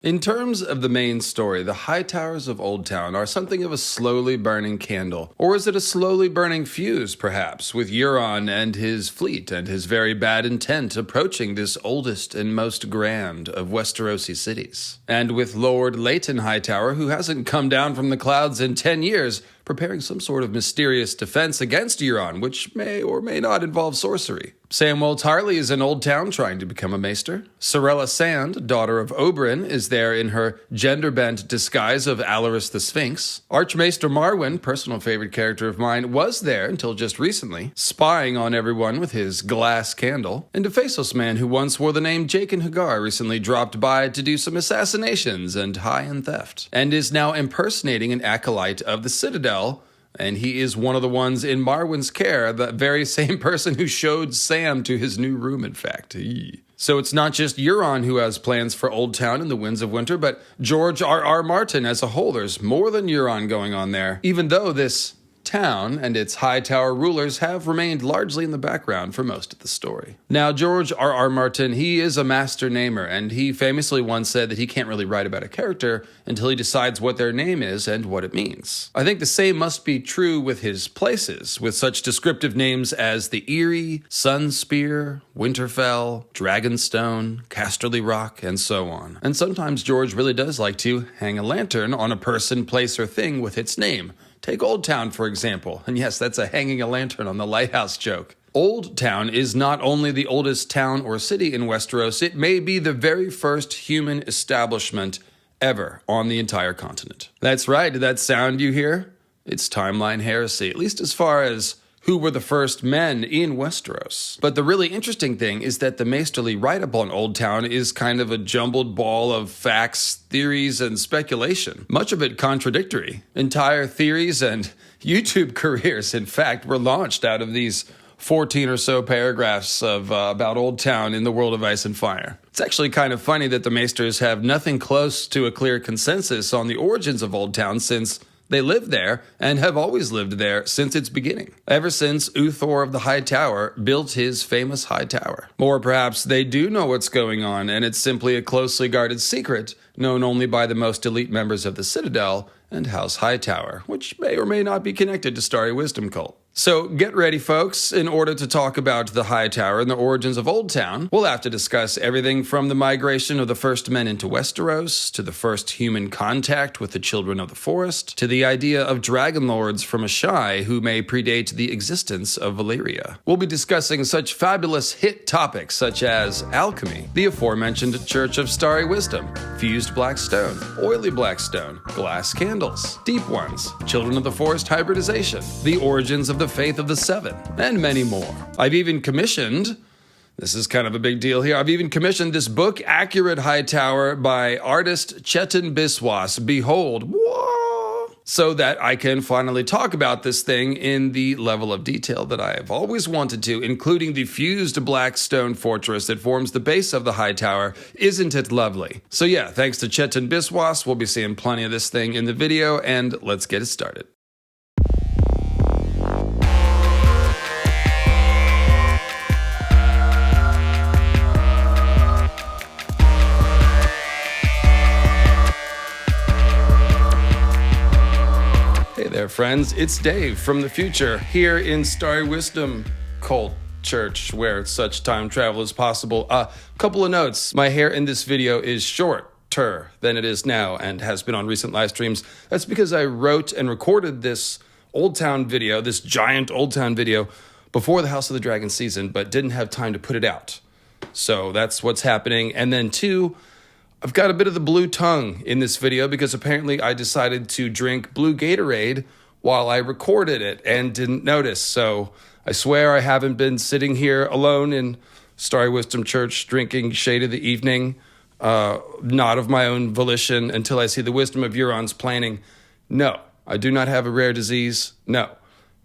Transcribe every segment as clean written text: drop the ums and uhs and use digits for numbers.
In terms of the main story, the Hightowers of Oldtown are something of a slowly burning candle. Or is it a slowly burning fuse, perhaps, with Euron and his fleet and his very bad intent approaching this oldest and most grand of Westerosi cities? And with Lord Leighton Hightower, who hasn't come down from the clouds in 10 years, preparing some sort of mysterious defense against Euron, which may or may not involve sorcery. Samwell Tarly is in Oldtown trying to become a maester. Sorella Sand, daughter of Oberyn, is there in her gender-bent disguise of Alaris the Sphinx. Archmaester Marwyn, personal favorite character of mine, was there until just recently, spying on everyone with his glass candle. And a faceless man who once wore the name Jaqen H'ghar recently dropped by to do some assassinations and high-end theft, and is now impersonating an acolyte of the Citadel. And he is one of the ones in Marwyn's care, the very same person who showed Sam to his new room, in fact. So it's not just Euron who has plans for Oldtown in the Winds of Winter, but George R.R. Martin as a whole. There's more than Euron going on there, even though this town and its Hightower rulers have remained largely in the background for most of the story. Now, George R.R. Martin, he is a master namer, and he famously once said that he can't really write about a character until he decides what their name is and what it means. I think the same must be true with his places, with such descriptive names as the Eyrie, Sunspear, Winterfell, Dragonstone, Casterly Rock, and so on. And sometimes George really does like to hang a lantern on a person, place, or thing with its name. Take Oldtown, for example, and yes, that's a hanging a lantern on the lighthouse joke. Oldtown is not only the oldest town or city in Westeros, it may be the very first human establishment ever on the entire continent. That's right, did that sound you hear? It's timeline heresy, at least as far as who were the first men in Westeros. But the really interesting thing is that the Maesterly write-up on Oldtown is kind of a jumbled ball of facts, theories, and speculation. Much of it contradictory. Entire theories and YouTube careers, in fact, were launched out of these 14 or so paragraphs of about Oldtown in the World of Ice and Fire. It's actually kind of funny that the Maesters have nothing close to a clear consensus on the origins of Oldtown, since they lived there and have always lived there since its beginning, ever since Uthor of the High Tower built his famous High Tower. Or perhaps they do know what's going on and it's simply a closely guarded secret known only by the most elite members of the Citadel and House Hightower, which may or may not be connected to Starry Wisdom cult. So get ready, folks. In order to talk about the Hightower and the origins of Oldtown, we'll have to discuss everything from the migration of the first men into Westeros, to the first human contact with the Children of the Forest, to the idea of Dragonlords from Ashai who may predate the existence of Valyria. We'll be discussing such fabulous hit topics such as alchemy, the aforementioned Church of Starry Wisdom, fused black stone, oily black stone, glass candles, deep ones, Children of the Forest hybridization, the origins of the Faith of the Seven, and many more. I've even commissioned, this is kind of a big deal here, I've even commissioned this book, Accurate Hightower, by artist Chetan Biswas. Behold, whoa, so that I can finally talk about this thing in the level of detail that I have always wanted to, including the fused black stone fortress that forms the base of the Hightower. Isn't it lovely? So yeah, thanks to Chetan Biswas, we'll be seeing plenty of this thing in the video, and let's get it started. Hey there, friends, it's Dave from the future, here in Starry Wisdom Cult Church, where such time travel is possible. Couple of notes. My hair in this video is shorter than it is now and has been on recent live streams. That's because I wrote and recorded this Oldtown video, this giant Oldtown video, before the House of the Dragon season, but didn't have time to put it out. So that's what's happening. And then two, I've got a bit of the blue tongue in this video because apparently I decided to drink blue Gatorade while I recorded it and didn't notice. So I swear I haven't been sitting here alone in Starry Wisdom Church drinking Shade of the Evening, not of my own volition until I see the wisdom of Euron's planning. No, I do not have a rare disease. No,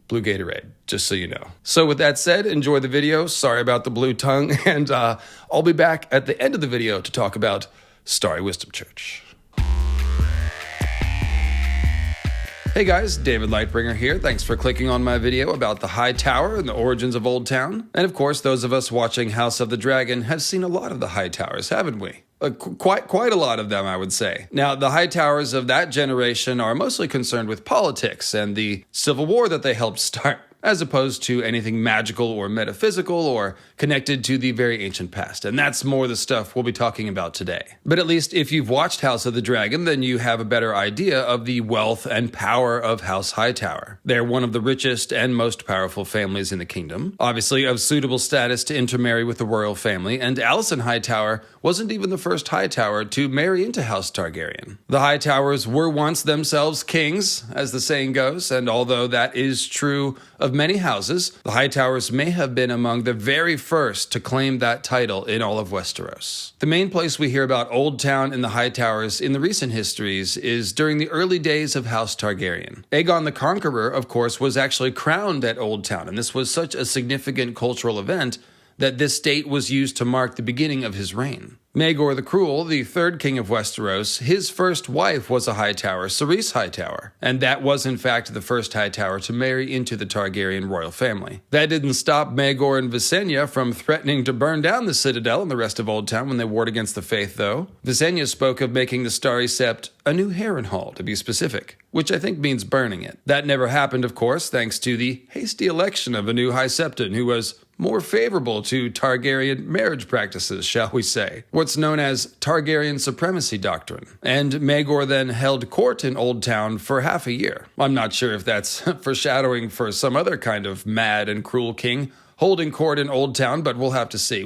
blue Gatorade, just so you know. So with that said, enjoy the video. Sorry about the blue tongue. And I'll be back at the end of the video to talk about Starry Wisdom Church. Hey guys, David Lightbringer here. Thanks for clicking on my video about the High Tower and the origins of Oldtown. And of course, those of us watching House of the Dragon have seen a lot of the High Towers, haven't we? Quite a lot of them, I would say. Now, the Hightowers of that generation are mostly concerned with politics and the civil war that they helped start, as opposed to anything magical or metaphysical or connected to the very ancient past. And that's more the stuff we'll be talking about today. But at least if you've watched House of the Dragon, then you have a better idea of the wealth and power of House Hightower. They're one of the richest and most powerful families in the kingdom, obviously of suitable status to intermarry with the royal family, and Alicent Hightower wasn't even the first Hightower to marry into House Targaryen. The Hightowers were once themselves kings, as the saying goes, and although that is true of many houses, the Hightowers may have been among the very first to claim that title in all of Westeros. The main place we hear about Oldtown and the Hightowers in the recent histories is during the early days of House Targaryen. Aegon the Conqueror, of course, was actually crowned at Oldtown, and this was such a significant cultural event that this date was used to mark the beginning of his reign. Maegor the Cruel, the third king of Westeros, his first wife was a Hightower, Cerys Hightower, and that was in fact the first Hightower to marry into the Targaryen royal family. That didn't stop Maegor and Visenya from threatening to burn down the Citadel and the rest of Oldtown when they warred against the Faith, though. Visenya spoke of making the Starry Sept a new Harrenhal, to be specific, which I think means burning it. That never happened, of course, thanks to the hasty election of a new High Septon who was more favorable to Targaryen marriage practices, shall we say. What's known as Targaryen supremacy doctrine. And Maegor then held court in Oldtown for half a year. I'm not sure if that's foreshadowing for some other kind of mad and cruel king holding court in Oldtown, but we'll have to see.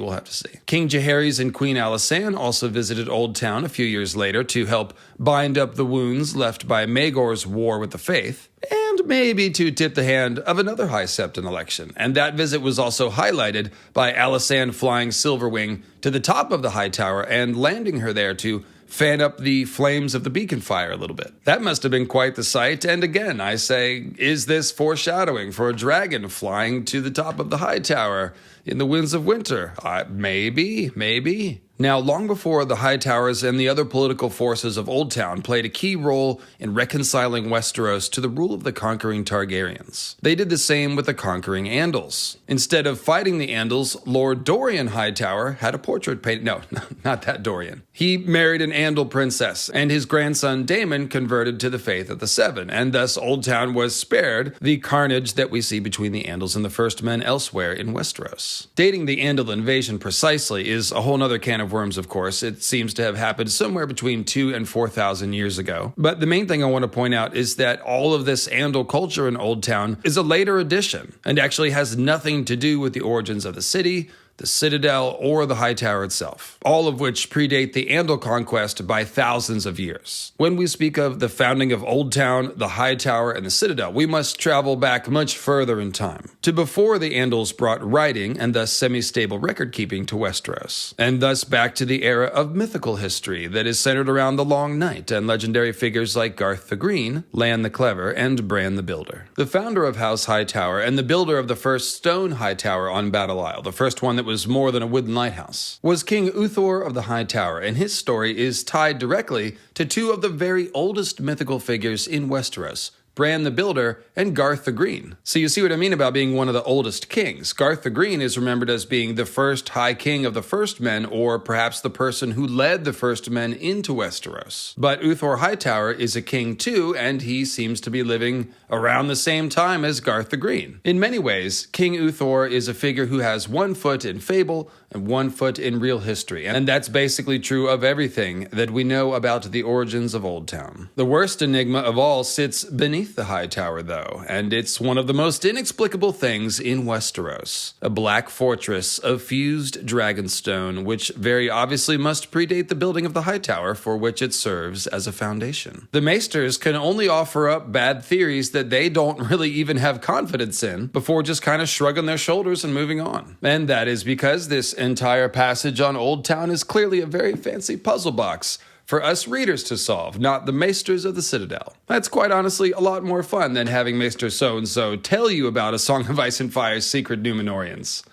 King Jaehaerys and Queen Alysanne also visited Oldtown a few years later to help bind up the wounds left by Maegor's war with the Faith, and maybe to tip the hand of another High Septon election. And that visit was also highlighted by Alysanne flying Silverwing to the top of the High Tower and landing her there to fan up the flames of the beacon fire a little bit. That must have been quite the sight, and again, I say, is this foreshadowing for a dragon flying to the top of the High Tower in the winds of winter? Maybe. Now, long before the Hightowers and the other political forces of Oldtown played a key role in reconciling Westeros to the rule of the conquering Targaryens. They did the same with the conquering Andals. Instead of fighting the Andals, Lord Dorian Hightower had a portrait painted. No, not that Dorian. He married an Andal princess, and his grandson Daemon converted to the faith of the Seven, and thus Oldtown was spared the carnage that we see between the Andals and the First Men elsewhere in Westeros. Dating the Andal invasion precisely is a whole nother can of worms, of course. It seems to have happened somewhere between 2,000 and 4,000 years ago. But the main thing I want to point out is that all of this Andal culture in Oldtown is a later addition and actually has nothing to do with the origins of the city, the Citadel, or the High Tower itself, all of which predate the Andal conquest by thousands of years. When we speak of the founding of Oldtown, the High Tower, and the Citadel, we must travel back much further in time, to before the Andals brought writing and thus semi-stable record-keeping to Westeros, and thus back to the era of mythical history that is centered around the Long Night and legendary figures like Garth the Green, Lan the Clever, and Bran the Builder. The founder of House Hightower and the builder of the first stone High Tower on Battle Isle, the first one that was more than a wooden lighthouse, was King Uthor of the High Tower, and his story is tied directly to two of the very oldest mythical figures in Westeros, Bran the Builder, and Garth the Green. So you see what I mean about being one of the oldest kings. Garth the Green is remembered as being the first High King of the First Men, or perhaps the person who led the First Men into Westeros. But Uthor Hightower is a king too, and he seems to be living around the same time as Garth the Green. In many ways, King Uthor is a figure who has 1 foot in fable and 1 foot in real history, and that's basically true of everything that we know about the origins of Oldtown. The worst enigma of all sits beneath the High Tower, though, and it's one of the most inexplicable things in Westeros. A black fortress of fused dragonstone, which very obviously must predate the building of the High Tower, for which it serves as a foundation. The Maesters can only offer up bad theories that they don't really even have confidence in before just kind of shrugging their shoulders and moving on. And that is because this entire passage on Oldtown is clearly a very fancy puzzle box for us readers to solve, not the Maesters of the Citadel. That's quite honestly a lot more fun than having Maester so-and-so tell you about A Song of Ice and Fire's secret Numenorians.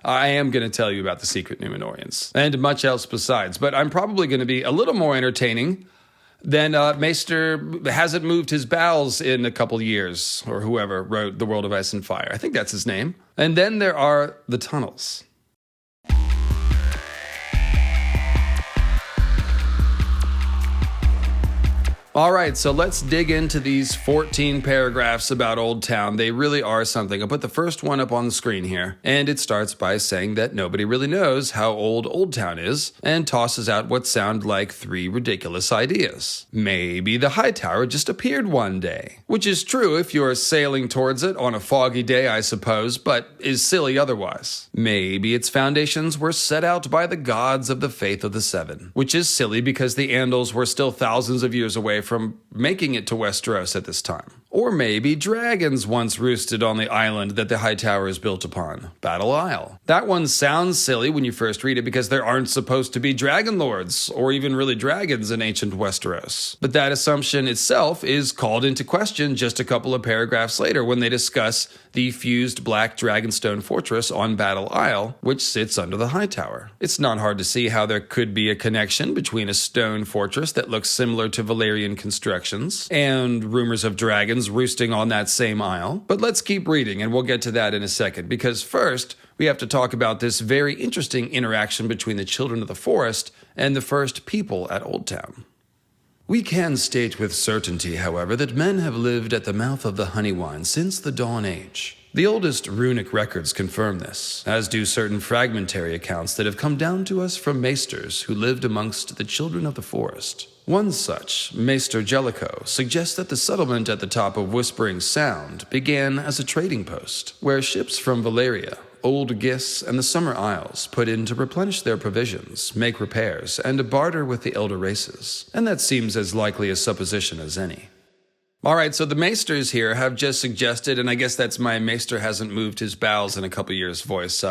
I am going to tell you about the secret Numenorians, and much else besides, but I'm probably going to be a little more entertaining than Maester hasn't moved his bowels in a couple years, or whoever wrote The World of Ice and Fire. I think that's his name. And then there are the tunnels. All right, so let's dig into these 14 paragraphs about Oldtown. They really are something. I'll put the first one up on the screen here, and it starts by saying that nobody really knows how old Oldtown is, and tosses out what sound like 3 ridiculous ideas. Maybe the Hightower just appeared one day, which is true if you're sailing towards it on a foggy day, I suppose, but is silly otherwise. Maybe its foundations were set out by the gods of the Faith of the Seven, which is silly because the Andals were still thousands of years away from making it to Westeros at this time. Or maybe dragons once roosted on the island that the Hightower is built upon, Battle Isle. That one sounds silly when you first read it because there aren't supposed to be Dragonlords, or even really dragons in ancient Westeros. But that assumption itself is called into question just a couple of paragraphs later when they discuss the fused black dragonstone fortress on Battle Isle, which sits under the Hightower. It's not hard to see how there could be a connection between a stone fortress that looks similar to Valyrian constructions and rumors of dragons roosting on that same isle. But let's keep reading, and we'll get to that in a second, because first, we have to talk about this very interesting interaction between the Children of the Forest and the first people at Oldtown. We can state with certainty, however, that men have lived at the mouth of the Honeywine since the Dawn Age. The oldest runic records confirm this, as do certain fragmentary accounts that have come down to us from maesters who lived amongst the Children of the Forest. One such, Maester Jellicoe, suggests that the settlement at the top of Whispering Sound began as a trading post, where ships from Valyria, Old Gis, and the Summer Isles put in to replenish their provisions, make repairs, and barter with the elder races. And that seems as likely a supposition as any. All right, so the maesters here have just suggested, and I guess that's my maester hasn't moved his bowels in a couple years voice,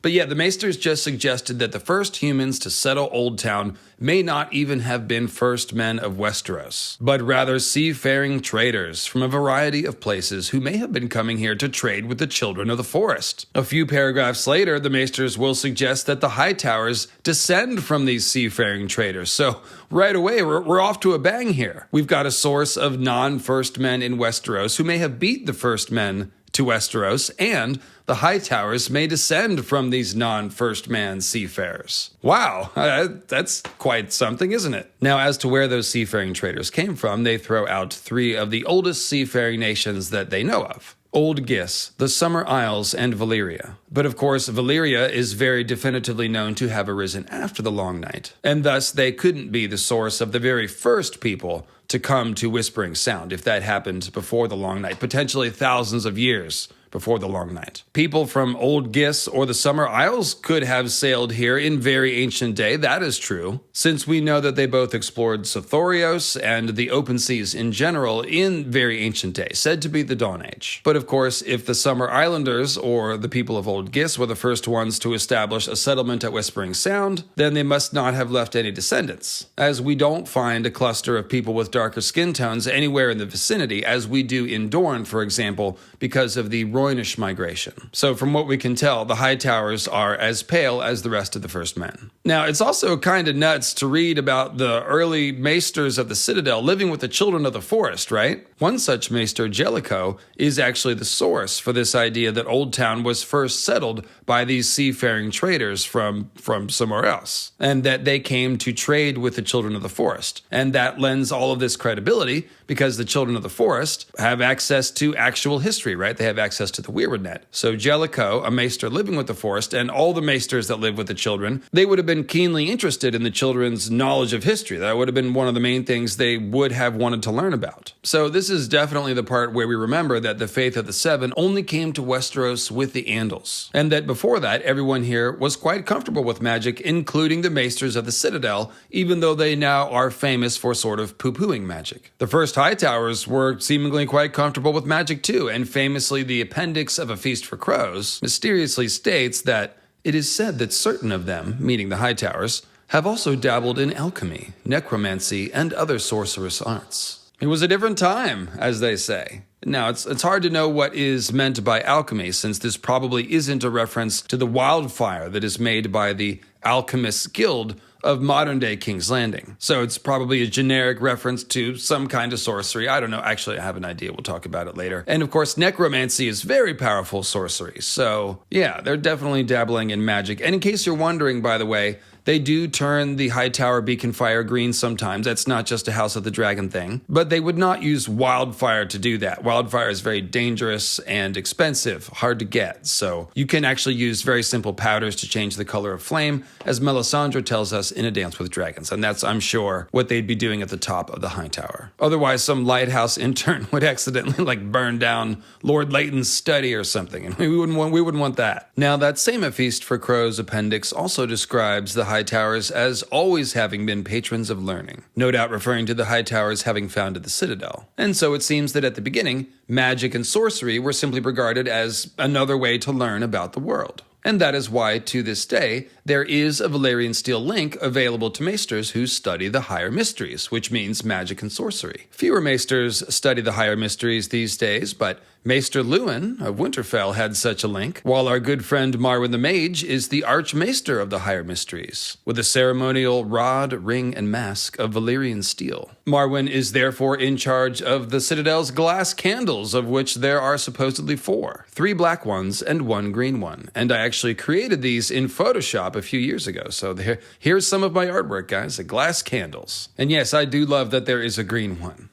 but yeah, the maesters just suggested that the first humans to settle Oldtown may not even have been first men of Westeros, but rather seafaring traders from a variety of places who may have been coming here to trade with the Children of the Forest. A few paragraphs later, the maesters will suggest that the Hightowers descend from these seafaring traders. So right away, we're off to a bang here. We've got a source of non-first men in Westeros who may have beat the first men to Westeros, and the Hightowers may descend from these non-first man seafarers. Wow, that's quite something, isn't it? Now, as to where those seafaring traders came from, they throw out 3 of the oldest seafaring nations that they know of: Old Gis, the Summer Isles, and Valyria. But of course, Valyria is very definitively known to have arisen after the Long Night, and thus they couldn't be the source of the very first people to come to Whispering Sound if that happened before the Long Night, potentially thousands of years before the Long Night. People from Old Gis or the Summer Isles could have sailed here in very ancient day, that is true, since we know that they both explored Sothorios and the open seas in general in very ancient day, said to be the Dawn Age. But of course, if the Summer Islanders or the people of Old Gis were the first ones to establish a settlement at Whispering Sound, then they must not have left any descendants, as we don't find a cluster of people with darker skin tones anywhere in the vicinity, as we do in Dorne, for example, because of the Roynish migration. So from what we can tell, the Hightowers are as pale as the rest of the first men. Now, it's also kind of nuts to read about the early maesters of the Citadel living with the Children of the Forest, right? One such maester, Jellicoe, is actually the source for this idea that Oldtown was first settled by these seafaring traders from somewhere else, and that they came to trade with the Children of the Forest. And that lends all of this credibility because the Children of the Forest have access to actual history, right? They have access to the Weirwood Net. So Jellicoe, a maester living with the Forest, and all the maesters that live with the children, they would have been keenly interested in the children's knowledge of history. That would have been one of the main things they would have wanted to learn about. So this is definitely the part where we remember that the Faith of the Seven only came to Westeros with the Andals, and that before that, everyone here was quite comfortable with magic, including the maesters of the Citadel, even though they now are famous for sort of poo-pooing magic. The first Hightowers were seemingly quite comfortable with magic too, and famously the appendix of A Feast for Crows mysteriously states that it is said that certain of them, meaning the Hightowers, have also dabbled in alchemy, necromancy, and other sorcerous arts. It was a different time, as they say. Now, it's hard to know what is meant by alchemy, since this probably isn't a reference to the wildfire that is made by the Alchemists Guild of modern-day King's Landing. So it's probably a generic reference to some kind of sorcery. I don't know. Actually, I have an idea. We'll talk about it later. And of course, necromancy is very powerful sorcery. So yeah, they're definitely dabbling in magic. And in case you're wondering, by the way, They do turn the Hightower beacon fire green sometimes. That's not just a House of the Dragon thing. But they would not use wildfire to do that. Wildfire is very dangerous and expensive, hard to get. So you can actually use very simple powders to change the color of flame, as Melisandre tells us in A Dance with Dragons. And that's, I'm sure, what they'd be doing at the top of the Hightower. Otherwise, some lighthouse intern would accidentally burn down Lord Leighton's study or something, and we wouldn't want that. Now, that same A Feast for Crows appendix also describes the Hightowers as always having been patrons of learning, no doubt referring to the Hightowers having founded the Citadel. And so it seems that at the beginning, magic and sorcery were simply regarded as another way to learn about the world. And that is why, to this day, there is a Valyrian Steel link available to maesters who study the higher mysteries, which means magic and sorcery. Fewer maesters study the higher mysteries these days, but Maester Luwin of Winterfell had such a link, while our good friend Marwyn the Mage is the Archmaester of the higher mysteries, with a ceremonial rod, ring, and mask of Valyrian steel. Marwyn is therefore in charge of the Citadel's glass candles, of which there are supposedly 4. 3 black ones and 1 green one. And I actually created these in Photoshop a few years ago, so here's some of my artwork, guys, the glass candles. And yes, I do love that there is a green one.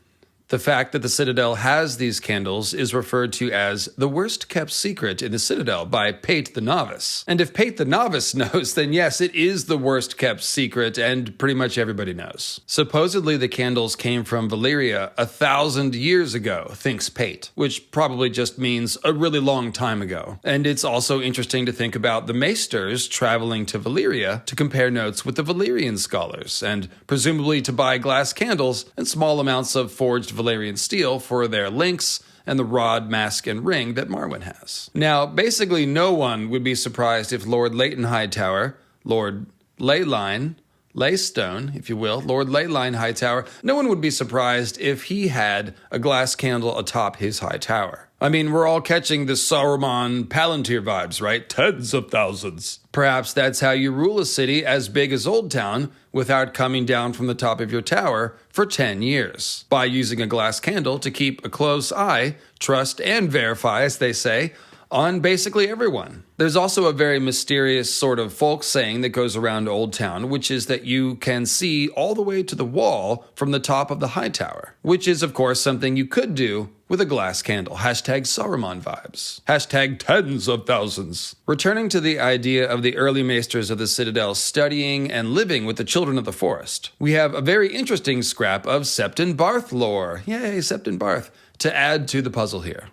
The fact that the Citadel has these candles is referred to as the worst kept secret in the Citadel by Pate the Novice. And if Pate the Novice knows, then yes, it is the worst kept secret, and pretty much everybody knows. Supposedly the candles came from Valyria 1,000 years ago, thinks Pate, which probably just means a really long time ago. And it's also interesting to think about the maesters traveling to Valyria to compare notes with the Valyrian scholars, and presumably to buy glass candles and small amounts of forged Valyrian steel for their links and the rod, mask, and ring that Marwyn has. Now, basically no one would be surprised if Lord Leighton Hightower, Lord Leyline, Leystone, if you will, Lord Leyline Hightower, no one would be surprised if he had a glass candle atop his high tower. I mean, we're all catching the Saruman Palantir vibes, right? Tens of thousands. Perhaps that's how you rule a city as big as Oldtown without coming down from the top of your tower for 10 years, by using a glass candle to keep a close eye, trust, and verify, as they say, on basically everyone. There's also a very mysterious sort of folk saying that goes around Oldtown, which is that you can see all the way to the wall from the top of the high tower, which is, of course, something you could do with a glass candle. Hashtag Saruman vibes. Hashtag tens of thousands. Returning to the idea of the early maesters of the Citadel studying and living with the children of the forest, we have a very interesting scrap of Septon Barth lore. Yay, Septon Barth, to add to the puzzle here.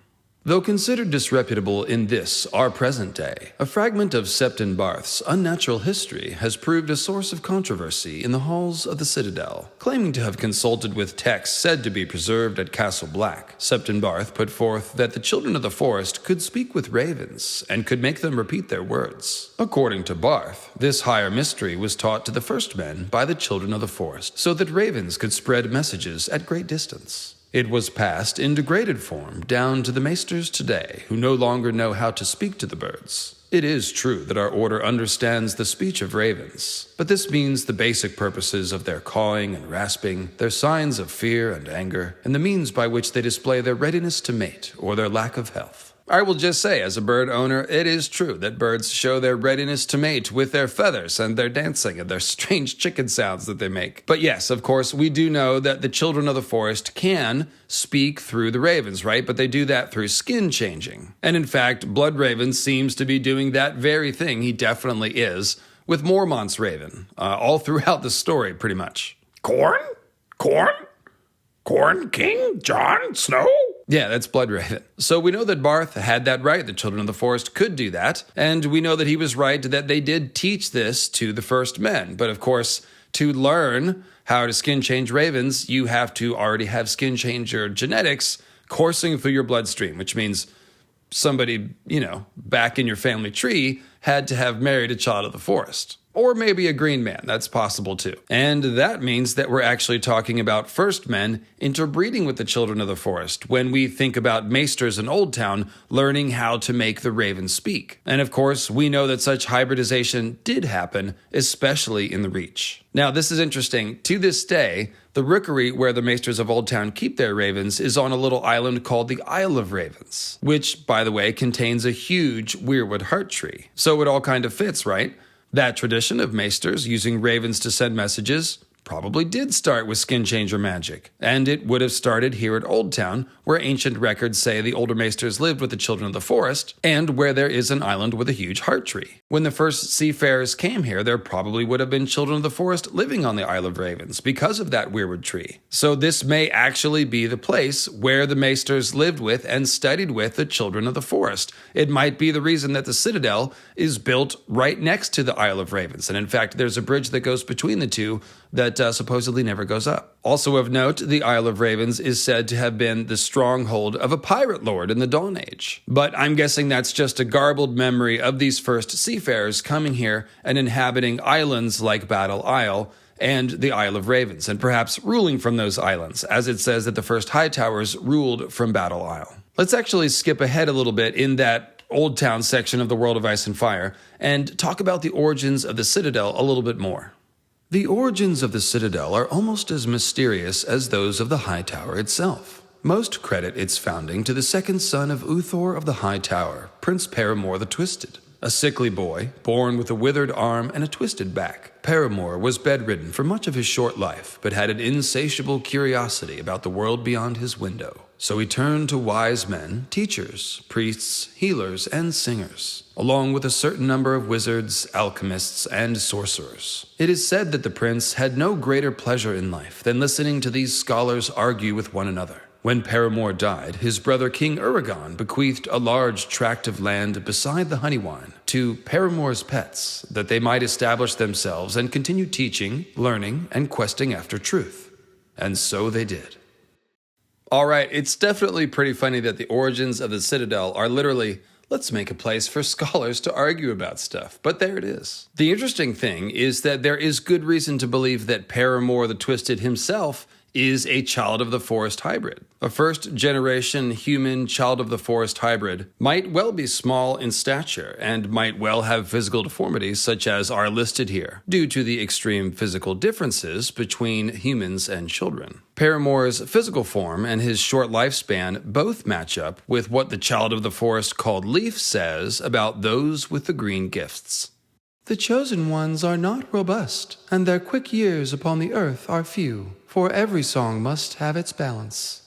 Though considered disreputable in this, our present day, a fragment of Septon Barth's unnatural history has proved a source of controversy in the halls of the Citadel. Claiming to have consulted with texts said to be preserved at Castle Black, Septon Barth put forth that the children of the forest could speak with ravens and could make them repeat their words. According to Barth, this higher mystery was taught to the first men by the children of the forest, so that ravens could spread messages at great distance. It was passed in degraded form down to the maesters today, who no longer know how to speak to the birds. It is true that our order understands the speech of ravens, but this means the basic purposes of their cawing and rasping, their signs of fear and anger, and the means by which they display their readiness to mate or their lack of health. I will just say, as a bird owner, it is true that birds show their readiness to mate with their feathers and their dancing and their strange chicken sounds that they make. But yes, of course, we do know that the children of the forest can speak through the ravens, right? But they do that through skin changing. And in fact, Bloodraven seems to be doing that very thing. He definitely is, with Mormont's raven, all throughout the story, pretty much. Corn? Corn King? Jon Snow? Yeah, that's Bloodraven. So we know that Barth had that right. The children of the forest could do that. And we know that he was right that they did teach this to the first men. But of course, to learn how to skin change ravens, you have to already have skin changer genetics coursing through your bloodstream, which means somebody, back in your family tree had to have married a child of the forest. Or maybe a green man, that's possible too. And that means that we're actually talking about first men interbreeding with the children of the forest when we think about maesters in Oldtown learning how to make the raven speak. And of course, we know that such hybridization did happen, especially in the Reach. Now, this is interesting. To this day, the rookery where the maesters of Oldtown keep their ravens is on a little island called the Isle of Ravens, which, by the way, contains a huge weirwood heart tree. So it all kind of fits, right? That tradition of maesters using ravens to send messages probably did start with skin changer magic, and it would have started here at Oldtown, where ancient records say the older maesters lived with the children of the forest, and where there is an island with a huge heart tree. When the first seafarers came here, there probably would have been children of the forest living on the Isle of Ravens because of that weirwood tree. So this may actually be the place where the maesters lived with and studied with the children of the forest. It might be the reason that the Citadel is built right next to the Isle of Ravens, and in fact there's a bridge that goes between the two that supposedly never goes up. Also of note, the Isle of Ravens is said to have been the stronghold of a pirate lord in the Dawn Age. But I'm guessing that's just a garbled memory of these first seafarers coming here and inhabiting islands like Battle Isle and the Isle of Ravens, and perhaps ruling from those islands, as it says that the first Hightowers ruled from Battle Isle. Let's actually skip ahead a little bit in that Oldtown section of the World of Ice and Fire and talk about the origins of the Citadel a little bit more. The origins of the Citadel are almost as mysterious as those of the Hightower itself. Most credit its founding to the second son of Uthor of the Hightower, Prince Paramore the Twisted. A sickly boy, born with a withered arm and a twisted back, Paramore was bedridden for much of his short life, but had an insatiable curiosity about the world beyond his window. So he turned to wise men, teachers, priests, healers, and singers, along with a certain number of wizards, alchemists, and sorcerers. It is said that the prince had no greater pleasure in life than listening to these scholars argue with one another. When Paramore died, his brother King Uragon bequeathed a large tract of land beside the Honeywine to Paramore's pets, that they might establish themselves and continue teaching, learning, and questing after truth. And so they did. Alright, it's definitely pretty funny that the origins of the Citadel are literally, let's make a place for scholars to argue about stuff. But there it is. The interesting thing is that there is good reason to believe that Paramore the Twisted himself is a Child of the Forest hybrid. A first-generation human Child of the Forest hybrid might well be small in stature and might well have physical deformities such as are listed here, due to the extreme physical differences between humans and children. Paramore's physical form and his short lifespan both match up with what the Child of the Forest called Leaf says about those with the green gifts. The chosen ones are not robust, and their quick years upon the earth are few, for every song must have its balance.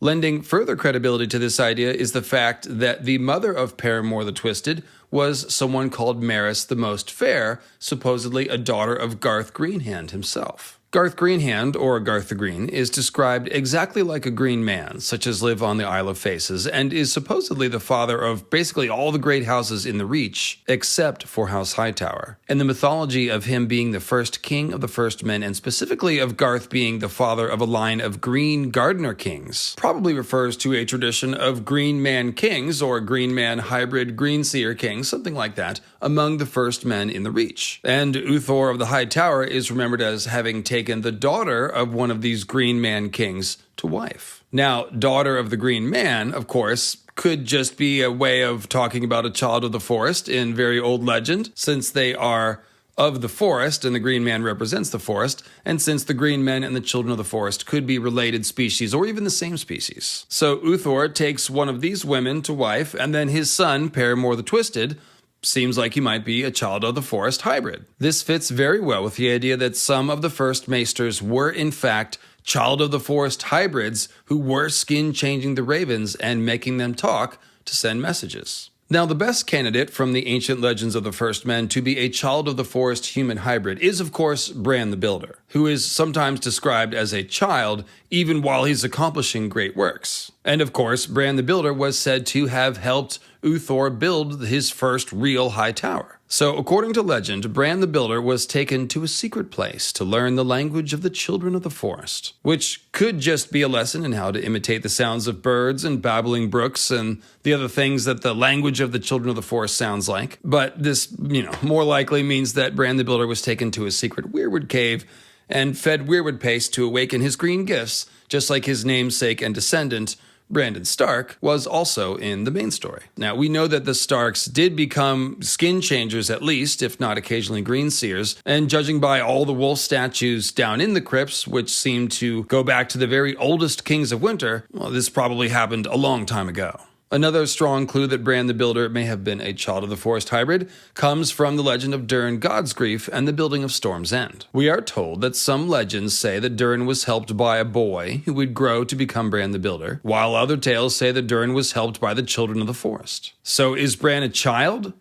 Lending further credibility to this idea is the fact that the mother of Paramore the Twisted was someone called Maris the Most Fair, supposedly a daughter of Garth Greenhand himself. Garth Greenhand, or Garth the Green, is described exactly like a green man, such as live on the Isle of Faces, and is supposedly the father of basically all the great houses in the Reach, except for House Hightower. And the mythology of him being the first king of the First Men, and specifically of Garth being the father of a line of green gardener kings, probably refers to a tradition of green man kings, or green man hybrid green seer kings, something like that, among the First Men in the Reach. And Uthor of the Hightower is remembered as having taken the daughter of one of these green man kings to wife. Now, daughter of the green man, of course, could just be a way of talking about a child of the forest in very old legend, since they are of the forest and the green man represents the forest, and since the green men and the children of the forest could be related species or even the same species. So Uthor takes one of these women to wife, and then his son, Paramore the Twisted, seems like he might be a Child of the Forest hybrid. This fits very well with the idea that some of the first maesters were in fact Child of the Forest hybrids who were skin-changing the ravens and making them talk to send messages. Now, the best candidate from the ancient legends of the First Men to be a Child of the Forest human hybrid is, of course, Bran the Builder, who is sometimes described as a child even while he's accomplishing great works. And of course, Bran the Builder was said to have helped Uthor build his first real high tower. So, according to legend, Bran the Builder was taken to a secret place to learn the language of the children of the forest, which could just be a lesson in how to imitate the sounds of birds and babbling brooks and the other things that the language of the children of the forest sounds like. But this, more likely means that Bran the Builder was taken to a secret weirwood cave and fed weirwood paste to awaken his green gifts, just like his namesake and descendant, Brandon Stark, was also in the main story. Now, we know that the Starks did become skin changers at least, if not occasionally green seers, and judging by all the wolf statues down in the crypts, which seem to go back to the very oldest kings of winter, well, this probably happened a long time ago. Another strong clue that Bran the Builder may have been a Child of the Forest hybrid comes from the legend of Durin Godsgrief and the building of Storm's End. We are told that some legends say that Durin was helped by a boy who would grow to become Bran the Builder, while other tales say that Durin was helped by the children of the forest. So is Bran a child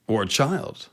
or a child?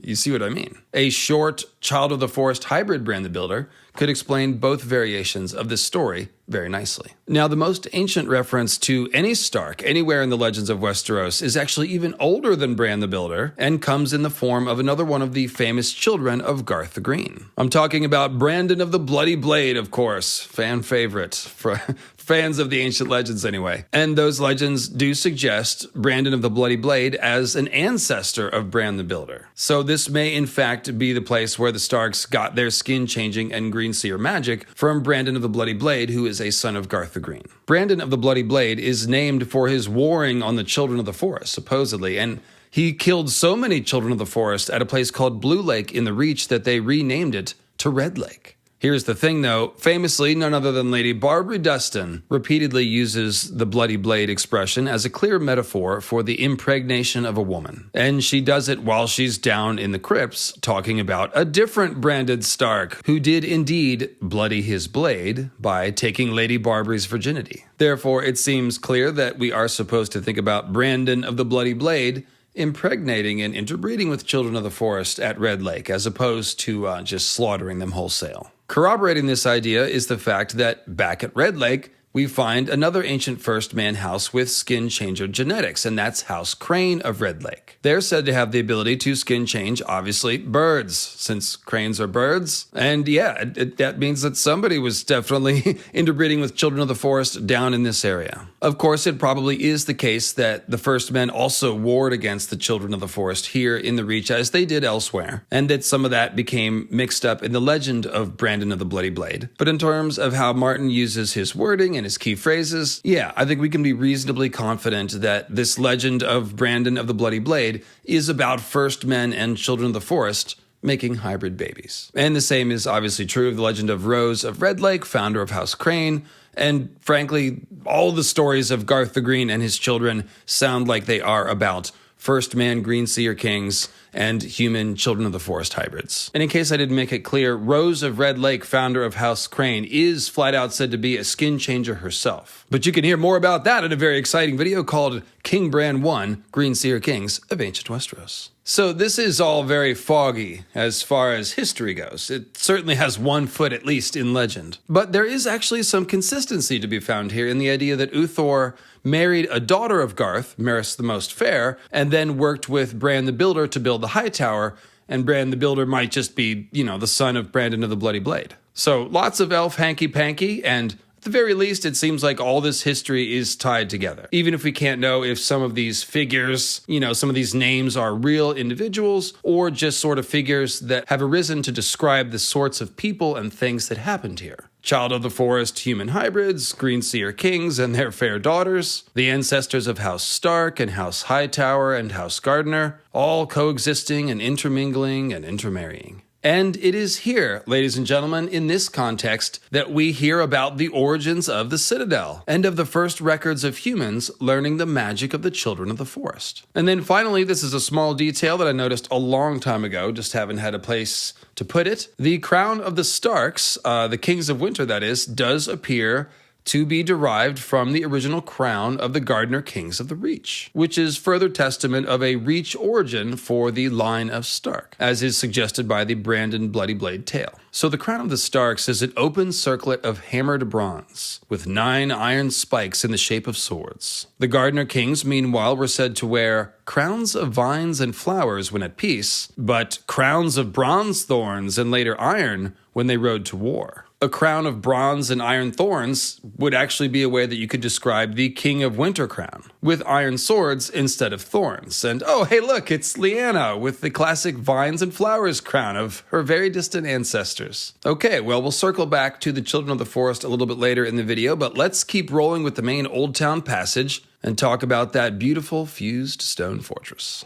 You see what I mean? A short Child of the Forest hybrid Bran the Builder could explain both variations of this story very nicely. Now, the most ancient reference to any Stark anywhere in the Legends of Westeros is actually even older than Bran the Builder and comes in the form of another one of the famous children of Garth the Green. I'm talking about Brandon of the Bloody Blade, of course, fan favorite for fans of the ancient legends anyway. And those legends do suggest Brandon of the Bloody Blade as an ancestor of Bran the Builder. So this may in fact be the place where the Starks got their skin-changing and green seer magic from Brandon of the Bloody Blade, who is a son of Garth the Green. Brandon of the Bloody Blade is named for his warring on the Children of the Forest, supposedly, and he killed so many Children of the Forest at a place called Blue Lake in the Reach that they renamed it to Red Lake. Here's the thing though, famously none other than Lady Barbary Dustin repeatedly uses the bloody blade expression as a clear metaphor for the impregnation of a woman. And she does it while she's down in the crypts talking about a different branded Stark who did indeed bloody his blade by taking Lady Barbary's virginity. Therefore, it seems clear that we are supposed to think about Brandon of the Bloody Blade impregnating and interbreeding with Children of the Forest at Red Lake, as opposed to just slaughtering them wholesale. Corroborating this idea is the fact that back at Red Lake, we find another ancient First Man house with skin changer genetics, and that's House Crane of Red Lake. They're said to have the ability to skin change, obviously, birds, since cranes are birds. And yeah, that means that somebody was definitely interbreeding with Children of the Forest down in this area. Of course, it probably is the case that the First Men also warred against the Children of the Forest here in the Reach, as they did elsewhere, and that some of that became mixed up in the legend of Brandon of the Bloody Blade. But in terms of how Martin uses his wording and his key phrases, yeah, I think we can be reasonably confident that this legend of Brandon of the Bloody Blade is about First Men and Children of the Forest making hybrid babies. And the same is obviously true of the legend of Rose of Red Lake, founder of House Crane, and frankly, all the stories of Garth the Green and his children sound like they are about First Man Green Seer Kings and human Children of the Forest hybrids. And in case I didn't make it clear, Rose of Red Lake, founder of House Crane, is flat out said to be a skin changer herself. But you can hear more about that in a very exciting video called King Bran 1, Green Seer Kings of Ancient Westeros. So this is all very foggy as far as history goes. It certainly has one foot at least in legend. But there is actually some consistency to be found here in the idea that Uthor married a daughter of Garth, Maris the Most Fair, and then worked with Bran the Builder to build the Hightower, and Bran the Builder might just be, the son of Brandon of the Bloody Blade. So lots of elf hanky-panky, and at the very least, it seems like all this history is tied together. Even if we can't know if some of these figures, some of these names are real individuals or just sort of figures that have arisen to describe the sorts of people and things that happened here. Child of the Forest human hybrids, Green Seer Kings and their fair daughters, the ancestors of House Stark and House Hightower and House Gardener, all coexisting and intermingling and intermarrying. And it is here, ladies and gentlemen, in this context, that we hear about the origins of the Citadel and of the first records of humans learning the magic of the Children of the Forest. And then finally, this is a small detail that I noticed a long time ago, just haven't had a place to put it. The crown of the Starks, the Kings of Winter that is, does appear to be derived from the original crown of the Gardener Kings of the Reach, which is further testament of a Reach origin for the line of Stark, as is suggested by the Brandon Bloody Blade tale. So the crown of the Starks is an open circlet of hammered bronze, with 9 iron spikes in the shape of swords. The Gardener Kings, meanwhile, were said to wear crowns of vines and flowers when at peace, but crowns of bronze thorns and later iron when they rode to war. A crown of bronze and iron thorns would actually be a way that you could describe the King of Winter crown, with iron swords instead of thorns. And oh, hey look, it's Lyanna with the classic vines and flowers crown of her very distant ancestors. Okay, well, we'll circle back to the Children of the Forest a little bit later in the video, but let's keep rolling with the main Oldtown passage and talk about that beautiful fused stone fortress.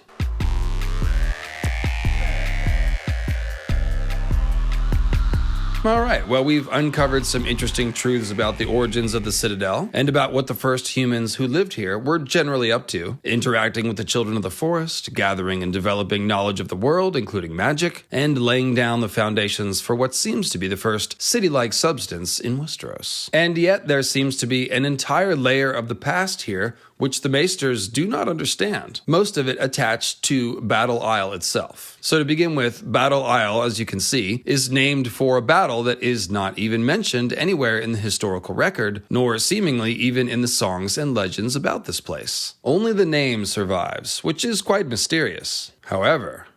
Alright, well, we've uncovered some interesting truths about the origins of the Citadel, and about what the first humans who lived here were generally up to, interacting with the children of the forest, gathering and developing knowledge of the world, including magic, and laying down the foundations for what seems to be the first city-like substance in Westeros. And yet, there seems to be an entire layer of the past here which the Maesters do not understand, most of it attached to Battle Isle itself. So to begin with, Battle Isle, as you can see, is named for a battle that is not even mentioned anywhere in the historical record, nor seemingly even in the songs and legends about this place. Only the name survives, which is quite mysterious. However,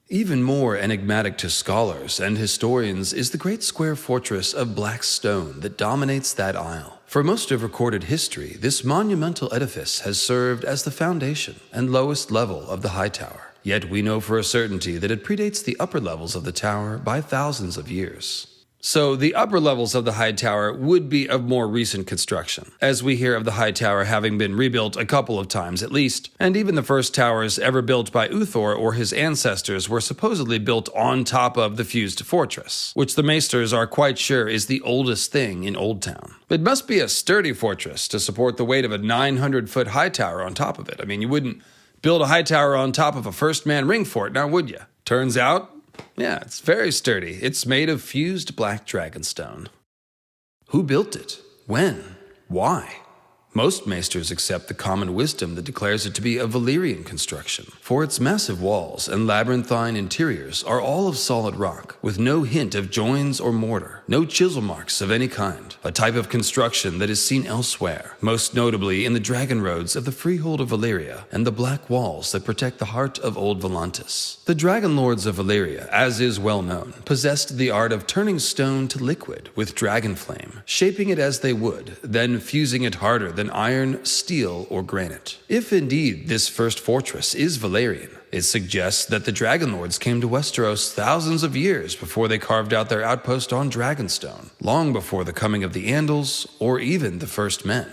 even more enigmatic to scholars and historians is the great square fortress of black stone that dominates that isle. For most of recorded history, this monumental edifice has served as the foundation and lowest level of the Hightower. Yet we know for a certainty that it predates the upper levels of the tower by thousands of years. So the upper levels of the Hightower would be of more recent construction, as we hear of the Hightower having been rebuilt a couple of times at least, and even the first towers ever built by Uthor or his ancestors were supposedly built on top of the fused fortress, which the Maesters are quite sure is the oldest thing in Oldtown. It must be a sturdy fortress to support the weight of a 900-foot Hightower on top of it. I mean, you wouldn't build a Hightower on top of a first-man ring fort, now would you? Turns out, yeah, it's very sturdy. It's made of fused black dragonstone. Who built it? When? Why? Most Maesters accept the common wisdom that declares it to be a Valyrian construction, for its massive walls and labyrinthine interiors are all of solid rock, with no hint of joins or mortar, no chisel marks of any kind, a type of construction that is seen elsewhere, most notably in the dragon roads of the freehold of Valyria and the black walls that protect the heart of Old Volantis. The Dragonlords of Valyria, as is well known, possessed the art of turning stone to liquid with dragon flame, shaping it as they would, then fusing it harder than iron, steel, or granite. If indeed this first fortress is Valyrian, it suggests that the Dragonlords came to Westeros thousands of years before they carved out their outpost on Dragonstone, long before the coming of the Andals or even the first men.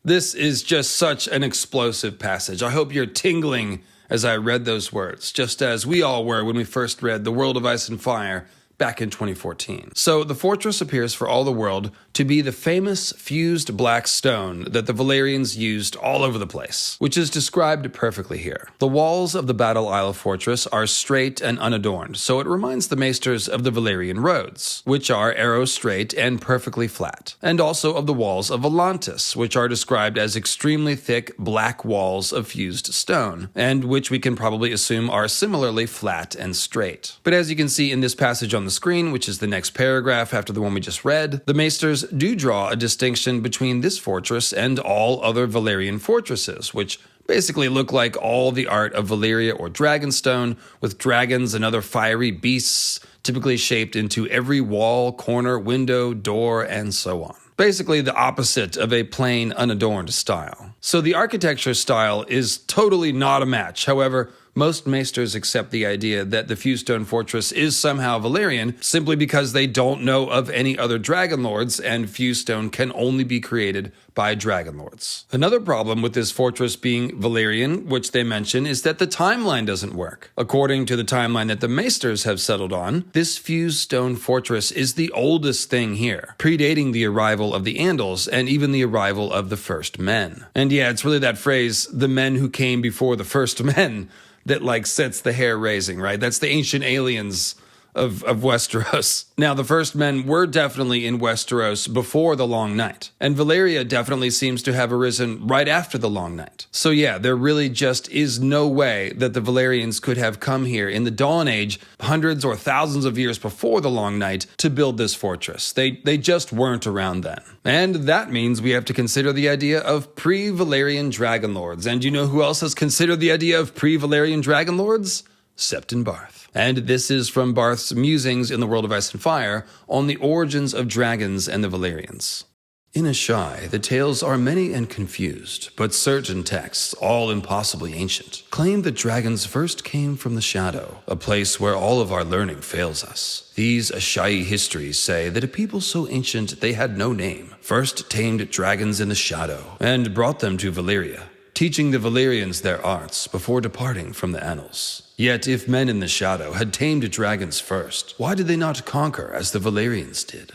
This is just such an explosive passage. I hope you're tingling as I read those words, just as we all were when we first read The World of Ice and Fire back in 2014. So the fortress appears for all the world to be the famous fused black stone that the Valyrians used all over the place, which is described perfectly here. The walls of the Battle Isle fortress are straight and unadorned, so it reminds the Maesters of the Valyrian roads, which are arrow straight and perfectly flat, and also of the walls of Volantis, which are described as extremely thick black walls of fused stone, and which we can probably assume are similarly flat and straight. But as you can see in this passage on the screen, which is the next paragraph after the one we just read, the Maesters do draw a distinction between this fortress and all other Valyrian fortresses, which basically look like all the art of Valyria or Dragonstone, with dragons and other fiery beasts typically shaped into every wall, corner, window, door, and so on. Basically the opposite of a plain, unadorned style. So the architecture style is totally not a match. However, most Maesters accept the idea that the Fusestone Fortress is somehow Valyrian simply because they don't know of any other Dragonlords, and Fusestone can only be created by Dragonlords. Another problem with this fortress being Valyrian, which they mention, is that the timeline doesn't work. According to the timeline that the Maesters have settled on, this fused stone fortress is the oldest thing here, predating the arrival of the Andals and even the arrival of the first men. And yeah, it's really that phrase, the men who came before the first men, that sets the hair raising, right? That's the ancient aliens of Westeros. Now, the first men were definitely in Westeros before the Long Night, and Valyria definitely seems to have arisen right after the Long Night. So yeah, there really just is no way that the Valyrians could have come here in the Dawn Age hundreds or thousands of years before the Long Night to build this fortress. They just weren't around then. And that means we have to consider the idea of pre-Valyrian Dragonlords. And you know who else has considered the idea of pre-Valyrian Dragonlords? Septon Barth. And this is from Barth's musings in The World of Ice and Fire on the origins of dragons and the Valyrians. In Ashai, the tales are many and confused, but certain texts, all impossibly ancient, claim that dragons first came from the shadow, a place where all of our learning fails us. These Ashai histories say that a people so ancient they had no name first tamed dragons in the shadow and brought them to Valyria, teaching the Valyrians their arts before departing from the annals. Yet if men in the shadow had tamed dragons first, why did they not conquer as the Valyrians did?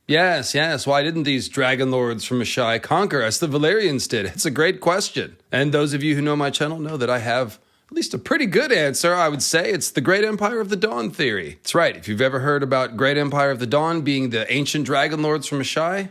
Yes, why didn't these Dragonlords from Ahai conquer as the Valyrians did? It's a great question. And those of you who know my channel know that I have at least a pretty good answer. I would say it's the Great Empire of the Dawn theory. That's right, if you've ever heard about Great Empire of the Dawn being the ancient Dragonlords from Ahai,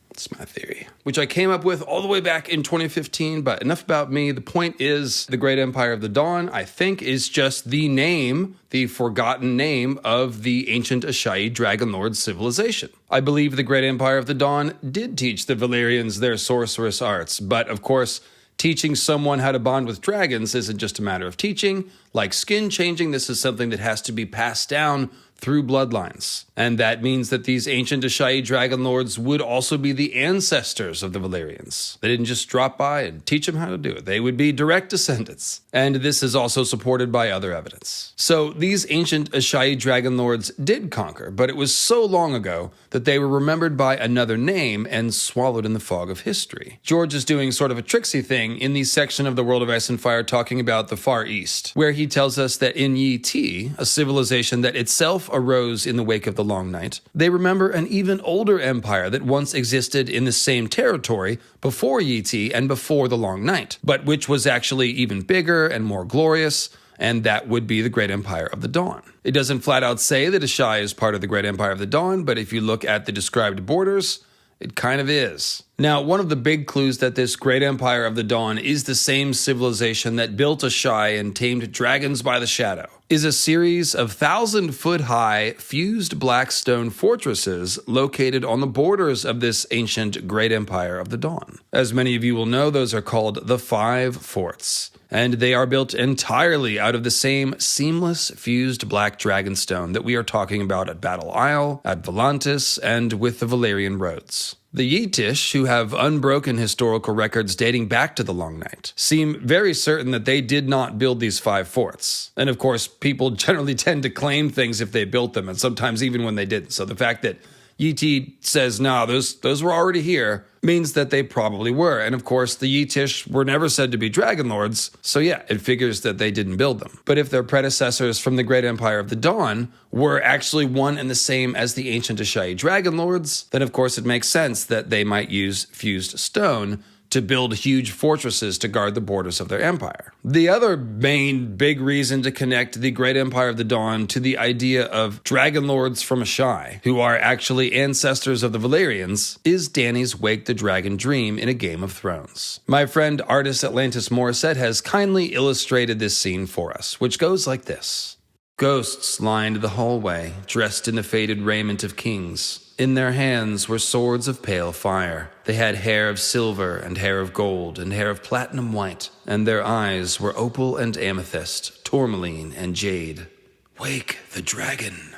it's my theory, which I came up with all the way back in 2015, but enough about me. The point is, the Great Empire of the Dawn, I think, is just the name, the forgotten name of the ancient Ahai Dragonlord civilization. I believe the Great Empire of the Dawn did teach the Valyrians their sorcerous arts, but of course, teaching someone how to bond with dragons isn't just a matter of teaching. Like skin changing, this is something that has to be passed down through bloodlines. And that means that these ancient Ahai Dragonlords would also be the ancestors of the Valyrians. They didn't just drop by and teach them how to do it. They would be direct descendants. And this is also supported by other evidence. So these ancient Ahai Dragonlords did conquer, but it was so long ago that they were remembered by another name and swallowed in the fog of history. George is doing sort of a tricksy thing in the section of the World of Ice and Fire talking about the Far East, where he tells us that in Yi Ti, a civilization that itself arose in the wake of the Long Night, they remember an even older empire that once existed in the same territory before Yi Ti and before the Long Night, but which was actually even bigger and more glorious, and that would be the Great Empire of the Dawn. It doesn't flat out say that Ahai is part of the Great Empire of the Dawn, but if you look at the described borders, it kind of is. Now, one of the big clues that this Great Empire of the Dawn is the same civilization that built Ahai and tamed dragons by the shadow is a series of 1,000-foot-high fused black stone fortresses located on the borders of this ancient Great Empire of the Dawn. As many of you will know, those are called the Five Forts, and they are built entirely out of the same seamless fused black dragonstone that we are talking about at Battle Isle, at Volantis, and with the Valyrian roads. The Yetish, who have unbroken historical records dating back to the Long Night, seem very certain that they did not build these five forts. And of course, people generally tend to claim things if they built them, and sometimes even when they didn't. So the fact that Yeti says, no, those were already here, means that they probably were. And of course, the Yetish were never said to be Dragonlords, so yeah, it figures that they didn't build them. But if their predecessors from the Great Empire of the Dawn were actually one and the same as the ancient Ahai Dragonlords, then of course it makes sense that they might use fused stone to build huge fortresses to guard the borders of their empire. The other main big reason to connect the Great Empire of the Dawn to the idea of Dragonlords from Ahai, who are actually ancestors of the Valyrians, is Dany's Wake the Dragon dream in A Game of Thrones. My friend artist Atlantis Morissette has kindly illustrated this scene for us, which goes like this. Ghosts lined the hallway, dressed in the faded raiment of kings. In their hands were swords of pale fire. They had hair of silver and hair of gold and hair of platinum white, and their eyes were opal and amethyst, tourmaline and jade. Wake the dragon.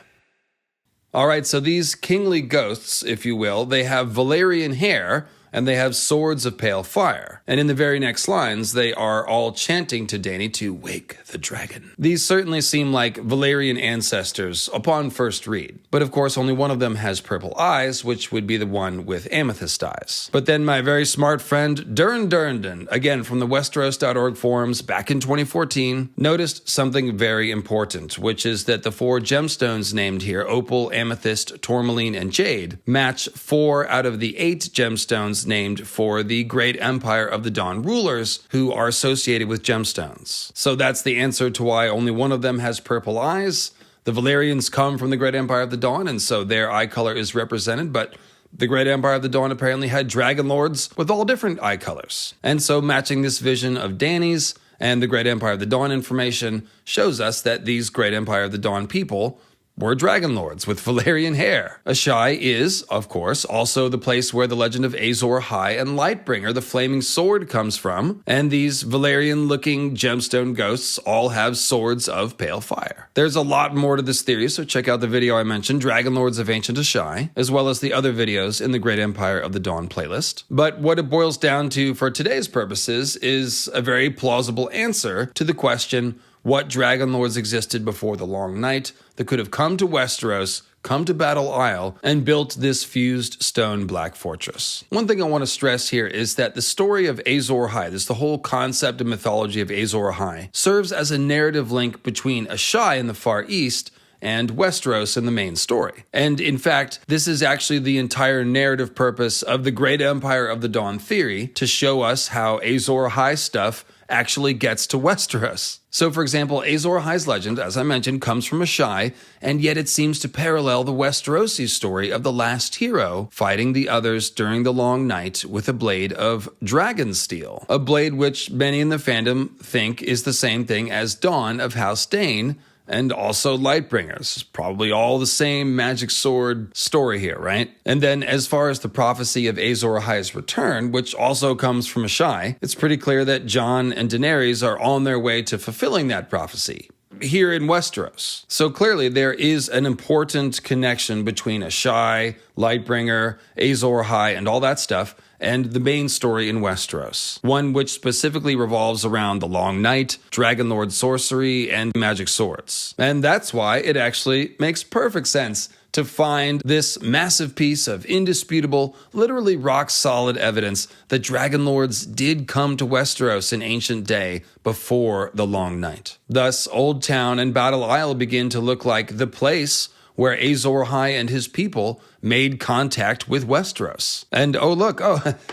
All right, so these kingly ghosts, if you will, they have Valyrian hair, and they have swords of pale fire. And in the very next lines, they are all chanting to Dany to wake the dragon. These certainly seem like Valyrian ancestors upon first read. But of course, only one of them has purple eyes, which would be the one with amethyst eyes. But then my very smart friend Durn Durndon, again from the Westeros.org forums back in 2014, noticed something very important, which is that the four gemstones named here, opal, amethyst, tourmaline, and jade, match 4 out of the 8 gemstones named for the Great Empire of the Dawn rulers who are associated with gemstones. So that's the answer to why only one of them has purple eyes. The Valyrians come from the Great Empire of the Dawn, and so their eye color is represented, but the Great Empire of the Dawn apparently had Dragonlords with all different eye colors. And so matching this vision of Dany's and the Great Empire of the Dawn information shows us that these Great Empire of the Dawn people were Dragonlords with Valyrian hair. Ahai is, of course, also the place where the legend of Azor Ahai and Lightbringer, the flaming sword, comes from, and these Valyrian-looking gemstone ghosts all have swords of pale fire. There's a lot more to this theory, so check out the video I mentioned, Dragonlords of Ancient Ahai, as well as the other videos in the Great Empire of the Dawn playlist. But what it boils down to for today's purposes is a very plausible answer to the question, what Dragonlords existed before the Long Night that could have come to Westeros, come to Battle Isle and built this fused stone black fortress. One thing I want to stress here is that the story of Azor Ahai, this is the whole concept and mythology of Azor Ahai, serves as a narrative link between Ahai in the Far East and Westeros in the main story. And in fact, this is actually the entire narrative purpose of the Great Empire of the Dawn theory, to show us how Azor Ahai stuff actually gets to Westeros. So for example, Azor Ahai's legend, as I mentioned, comes from Ahai, and yet it seems to parallel the Westerosi story of the last hero fighting the others during the long night with a blade of dragon steel. A blade which many in the fandom think is the same thing as Dawn of House Dayne, and also Lightbringer. It's probably all the same magic sword story here, right? And then as far as the prophecy of Azor Ahai's return, which also comes from Ahai, it's pretty clear that Jon and Daenerys are on their way to fulfilling that prophecy here in Westeros. So clearly there is an important connection between Ahai, Lightbringer, Azor Ahai, and all that stuff, and the main story in Westeros. One which specifically revolves around the Long Night, Dragonlord sorcery, and magic swords. And that's why it actually makes perfect sense to find this massive piece of indisputable, literally rock-solid evidence that Dragonlords did come to Westeros in ancient day before the Long Night. Thus, Oldtown and Battle Isle begin to look like the place where Azor Ahai and his people made contact with Westeros. And oh look,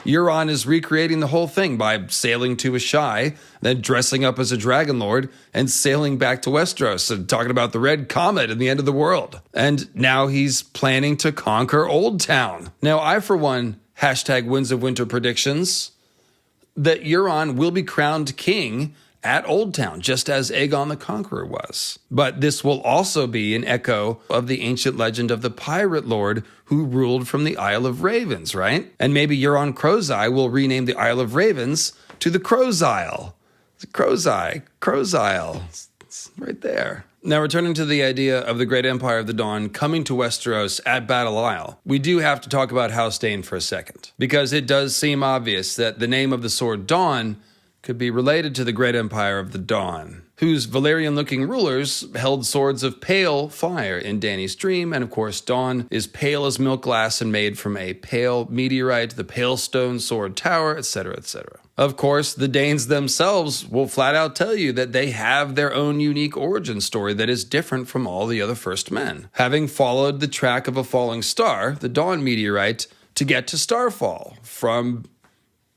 Euron is recreating the whole thing by sailing to Ahai, then dressing up as a Dragonlord, and sailing back to Westeros and talking about the Red Comet and the end of the world. And now he's planning to conquer Oldtown. Now I, for one, #Winds of Winter predictions, that Euron will be crowned king at Oldtown, just as Aegon the Conqueror was. But this will also be an echo of the ancient legend of the Pirate Lord who ruled from the Isle of Ravens, right? And maybe Euron Crowseye will rename the Isle of Ravens to the Crow's Isle. Crow's Isle. It's right there. Now, returning to the idea of the Great Empire of the Dawn coming to Westeros at Battle Isle, we do have to talk about House Dayne for a second, because it does seem obvious that the name of the sword Dawn could be related to the Great Empire of the Dawn, whose Valyrian-looking rulers held swords of pale fire in Dany's dream, and of course Dawn is pale as milk glass and made from a pale meteorite, the pale stone sword tower, etc., etc. Of course, the Danes themselves will flat out tell you that they have their own unique origin story that is different from all the other First Men, having followed the track of a falling star, the Dawn meteorite, to get to Starfall from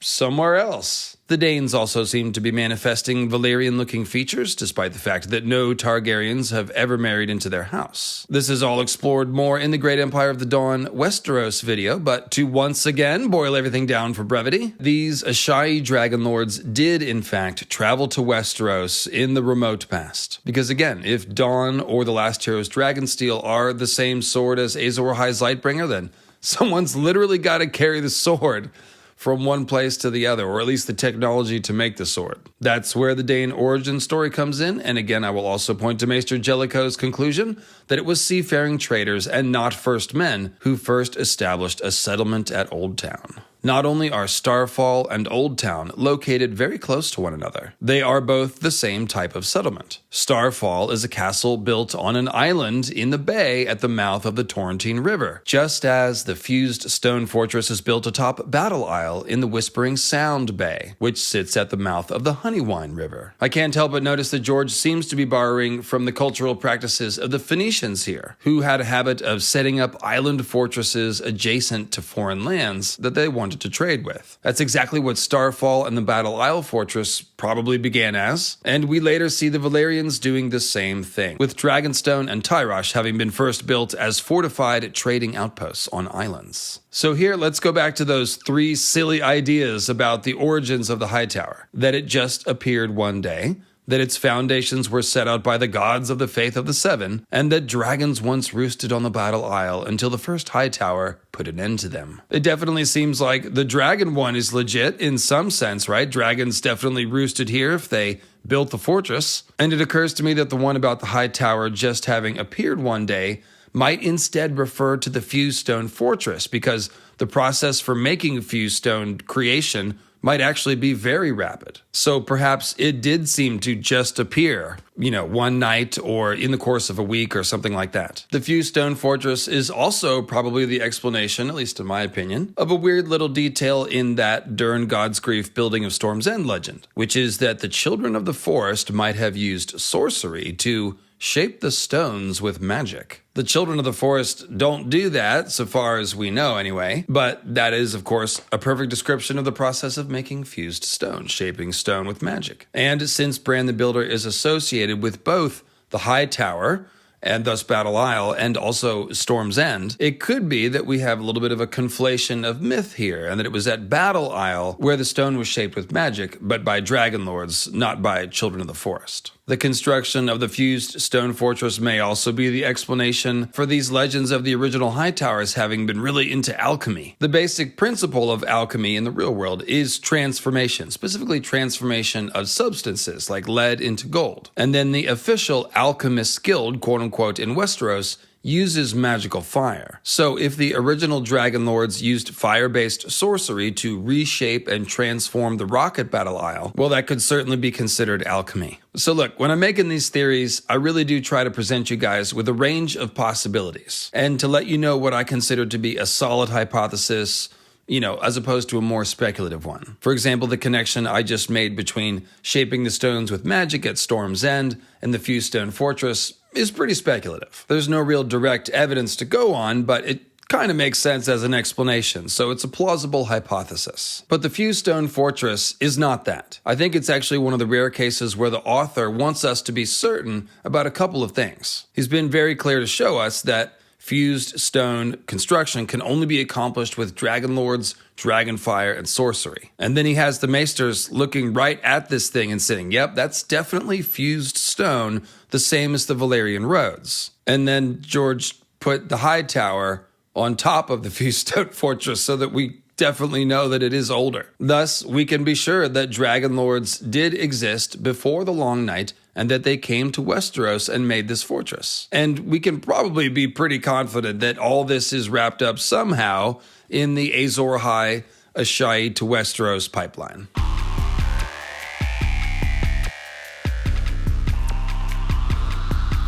somewhere else. The Danes also seem to be manifesting Valyrian-looking features, despite the fact that no Targaryens have ever married into their house. This is all explored more in the Great Empire of the Dawn Westeros video, but to once again boil everything down for brevity, these Ahai Dragonlords did in fact travel to Westeros in the remote past. Because again, if Dawn or the Last Hero's Dragonsteel are the same sword as Azor Ahai's Lightbringer, then someone's literally got to carry the sword from one place to the other, or at least the technology to make the sword. That's where the Dayne origin story comes in, and again I will also point to Maester Jellicoe's conclusion that it was seafaring traders and not First Men who first established a settlement at Oldtown. Not only are Starfall and Oldtown located very close to one another, they are both the same type of settlement. Starfall is a castle built on an island in the bay at the mouth of the Torrentine River, just as the fused stone fortress is built atop Battle Isle in the Whispering Sound Bay, which sits at the mouth of the Honeywine River. I can't help but notice that George seems to be borrowing from the cultural practices of the Phoenicians here, who had a habit of setting up island fortresses adjacent to foreign lands that they wanted to trade with. That's exactly what Starfall and the Battle Isle Fortress probably began as, and we later see the Valyrians doing the same thing, with Dragonstone and Tyrosh having been first built as fortified trading outposts on islands. So here, let's go back to those 3 silly ideas about the origins of the Hightower. That it just appeared one day, that its foundations were set out by the gods of the Faith of the Seven, and that dragons once roosted on the Battle Isle until the first Hightower put an end to them. It definitely seems like the dragon one is legit in some sense, right? Dragons definitely roosted here if they built the fortress. And it occurs to me that the one about the Hightower just having appeared one day might instead refer to the fused stone fortress, because the process for making fused stone creation might actually be very rapid. So perhaps it did seem to just appear, one night or in the course of a week or something like that. The fused stone fortress is also probably the explanation, at least in my opinion, of a weird little detail in that Durn Godsgrief Building of Storm's End legend, which is that the children of the forest might have used sorcery to shape the stones with magic. The children of the forest don't do that, so far as we know anyway, but that is, of course, a perfect description of the process of making fused stone, shaping stone with magic. And since Bran the Builder is associated with both the Hightower, and thus Battle Isle, and also Storm's End, it could be that we have a little bit of a conflation of myth here, and that it was at Battle Isle where the stone was shaped with magic, but by Dragonlords, not by Children of the Forest. The construction of the fused stone fortress may also be the explanation for these legends of the original Hightowers having been really into alchemy. The basic principle of alchemy in the real world is transformation, specifically transformation of substances like lead into gold. And then the official alchemist guild, quote-unquote, in Westeros, uses magical fire. So if the original Dragonlords used fire-based sorcery to reshape and transform the rock at Battle Isle, well, that could certainly be considered alchemy. So look, when I'm making these theories, I really do try to present you guys with a range of possibilities, and to let you know what I consider to be a solid hypothesis, as opposed to a more speculative one. For example, the connection I just made between shaping the stones with magic at Storm's End and the fused stone fortress is pretty speculative. There's no real direct evidence to go on, but it kind of makes sense as an explanation, so it's a plausible hypothesis. But the fused stone fortress is not that. I think it's actually one of the rare cases where the author wants us to be certain about a couple of things. He's been very clear to show us that fused stone construction can only be accomplished with Dragonlords, Dragonfire, and sorcery. And then he has the Maesters looking right at this thing and saying, yep, that's definitely fused stone, the same as the Valyrian roads. And then George put the Hightower on top of the fused stone fortress so that we definitely know that it is older. Thus, we can be sure that Dragonlords did exist before the Long Night and that they came to Westeros and made this fortress. And we can probably be pretty confident that all this is wrapped up somehow in the Azor Ahai, Asshai to Westeros pipeline.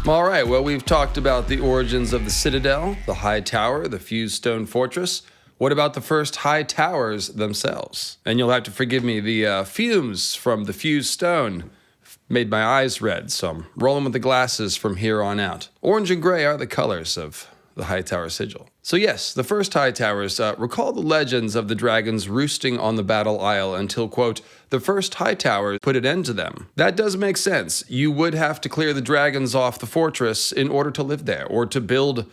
All right, well, we've talked about the origins of the Citadel, the Hightower, the fused stone fortress. What about the first Hightowers themselves? And you'll have to forgive me, the fumes from the fused stone made my eyes red, so I'm rolling with the glasses from here on out. Orange and gray are the colors of the Hightower sigil. So yes, the first Hightowers, recall the legends of the dragons roosting on the Battle Isle until, quote, the first Hightower put an end to them. That does make sense. You would have to clear the dragons off the fortress in order to live there, or to build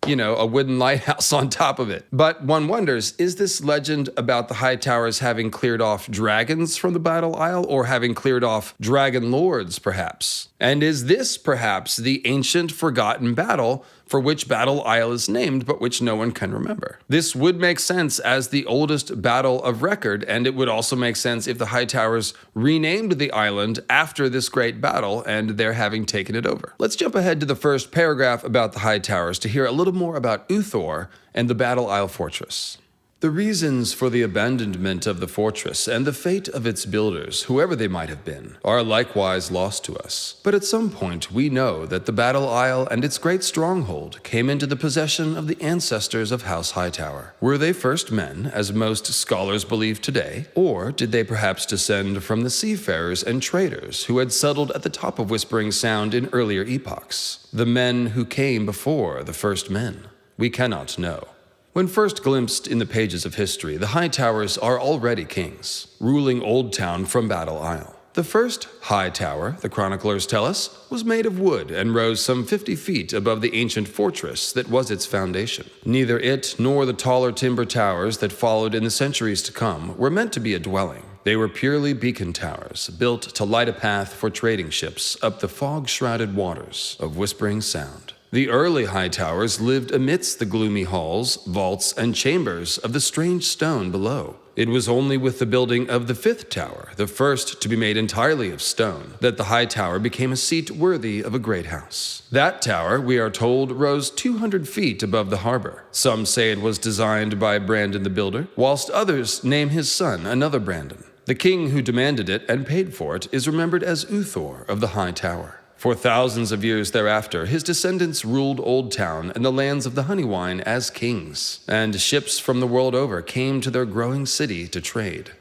a wooden lighthouse on top of it. But one wonders, is this legend about the Hightowers having cleared off dragons from the Battle Isle, or having cleared off Dragonlords, perhaps? And is this perhaps the ancient forgotten battle for which Battle Isle is named, but which no one can remember? This would make sense as the oldest battle of record, and it would also make sense if the Hightowers renamed the island after this great battle and their having taken it over. Let's jump ahead to the first paragraph about the Hightowers to hear a little more about Uthor and the Battle Isle Fortress. The reasons for the abandonment of the fortress and the fate of its builders, whoever they might have been, are likewise lost to us. But at some point we know that the Battle Isle and its great stronghold came into the possession of the ancestors of House Hightower. Were they first men, as most scholars believe today, or did they perhaps descend from the seafarers and traders who had settled at the top of Whispering Sound in earlier epochs? The men who came before the first men? We cannot know. When first glimpsed in the pages of history, the Hightowers are already kings, ruling Oldtown from Battle Isle. The first high tower, the chroniclers tell us, was made of wood and rose some 50 feet above the ancient fortress that was its foundation. Neither it nor the taller timber towers that followed in the centuries to come were meant to be a dwelling. They were purely beacon towers, built to light a path for trading ships up the fog-shrouded waters of Whispering Sound. The early Hightowers lived amidst the gloomy halls, vaults, and chambers of the strange stone below. It was only with the building of the fifth tower, the first to be made entirely of stone, that the Hightower became a seat worthy of a great house. That tower, we are told, rose 200 feet above the harbor. Some say it was designed by Bran the Builder, whilst others name his son, another Brandon. The king who demanded it and paid for it is remembered as Uthor of the High Tower. For thousands of years thereafter, his descendants ruled Oldtown and the lands of the Honeywine as kings, and ships from the world over came to their growing city to trade.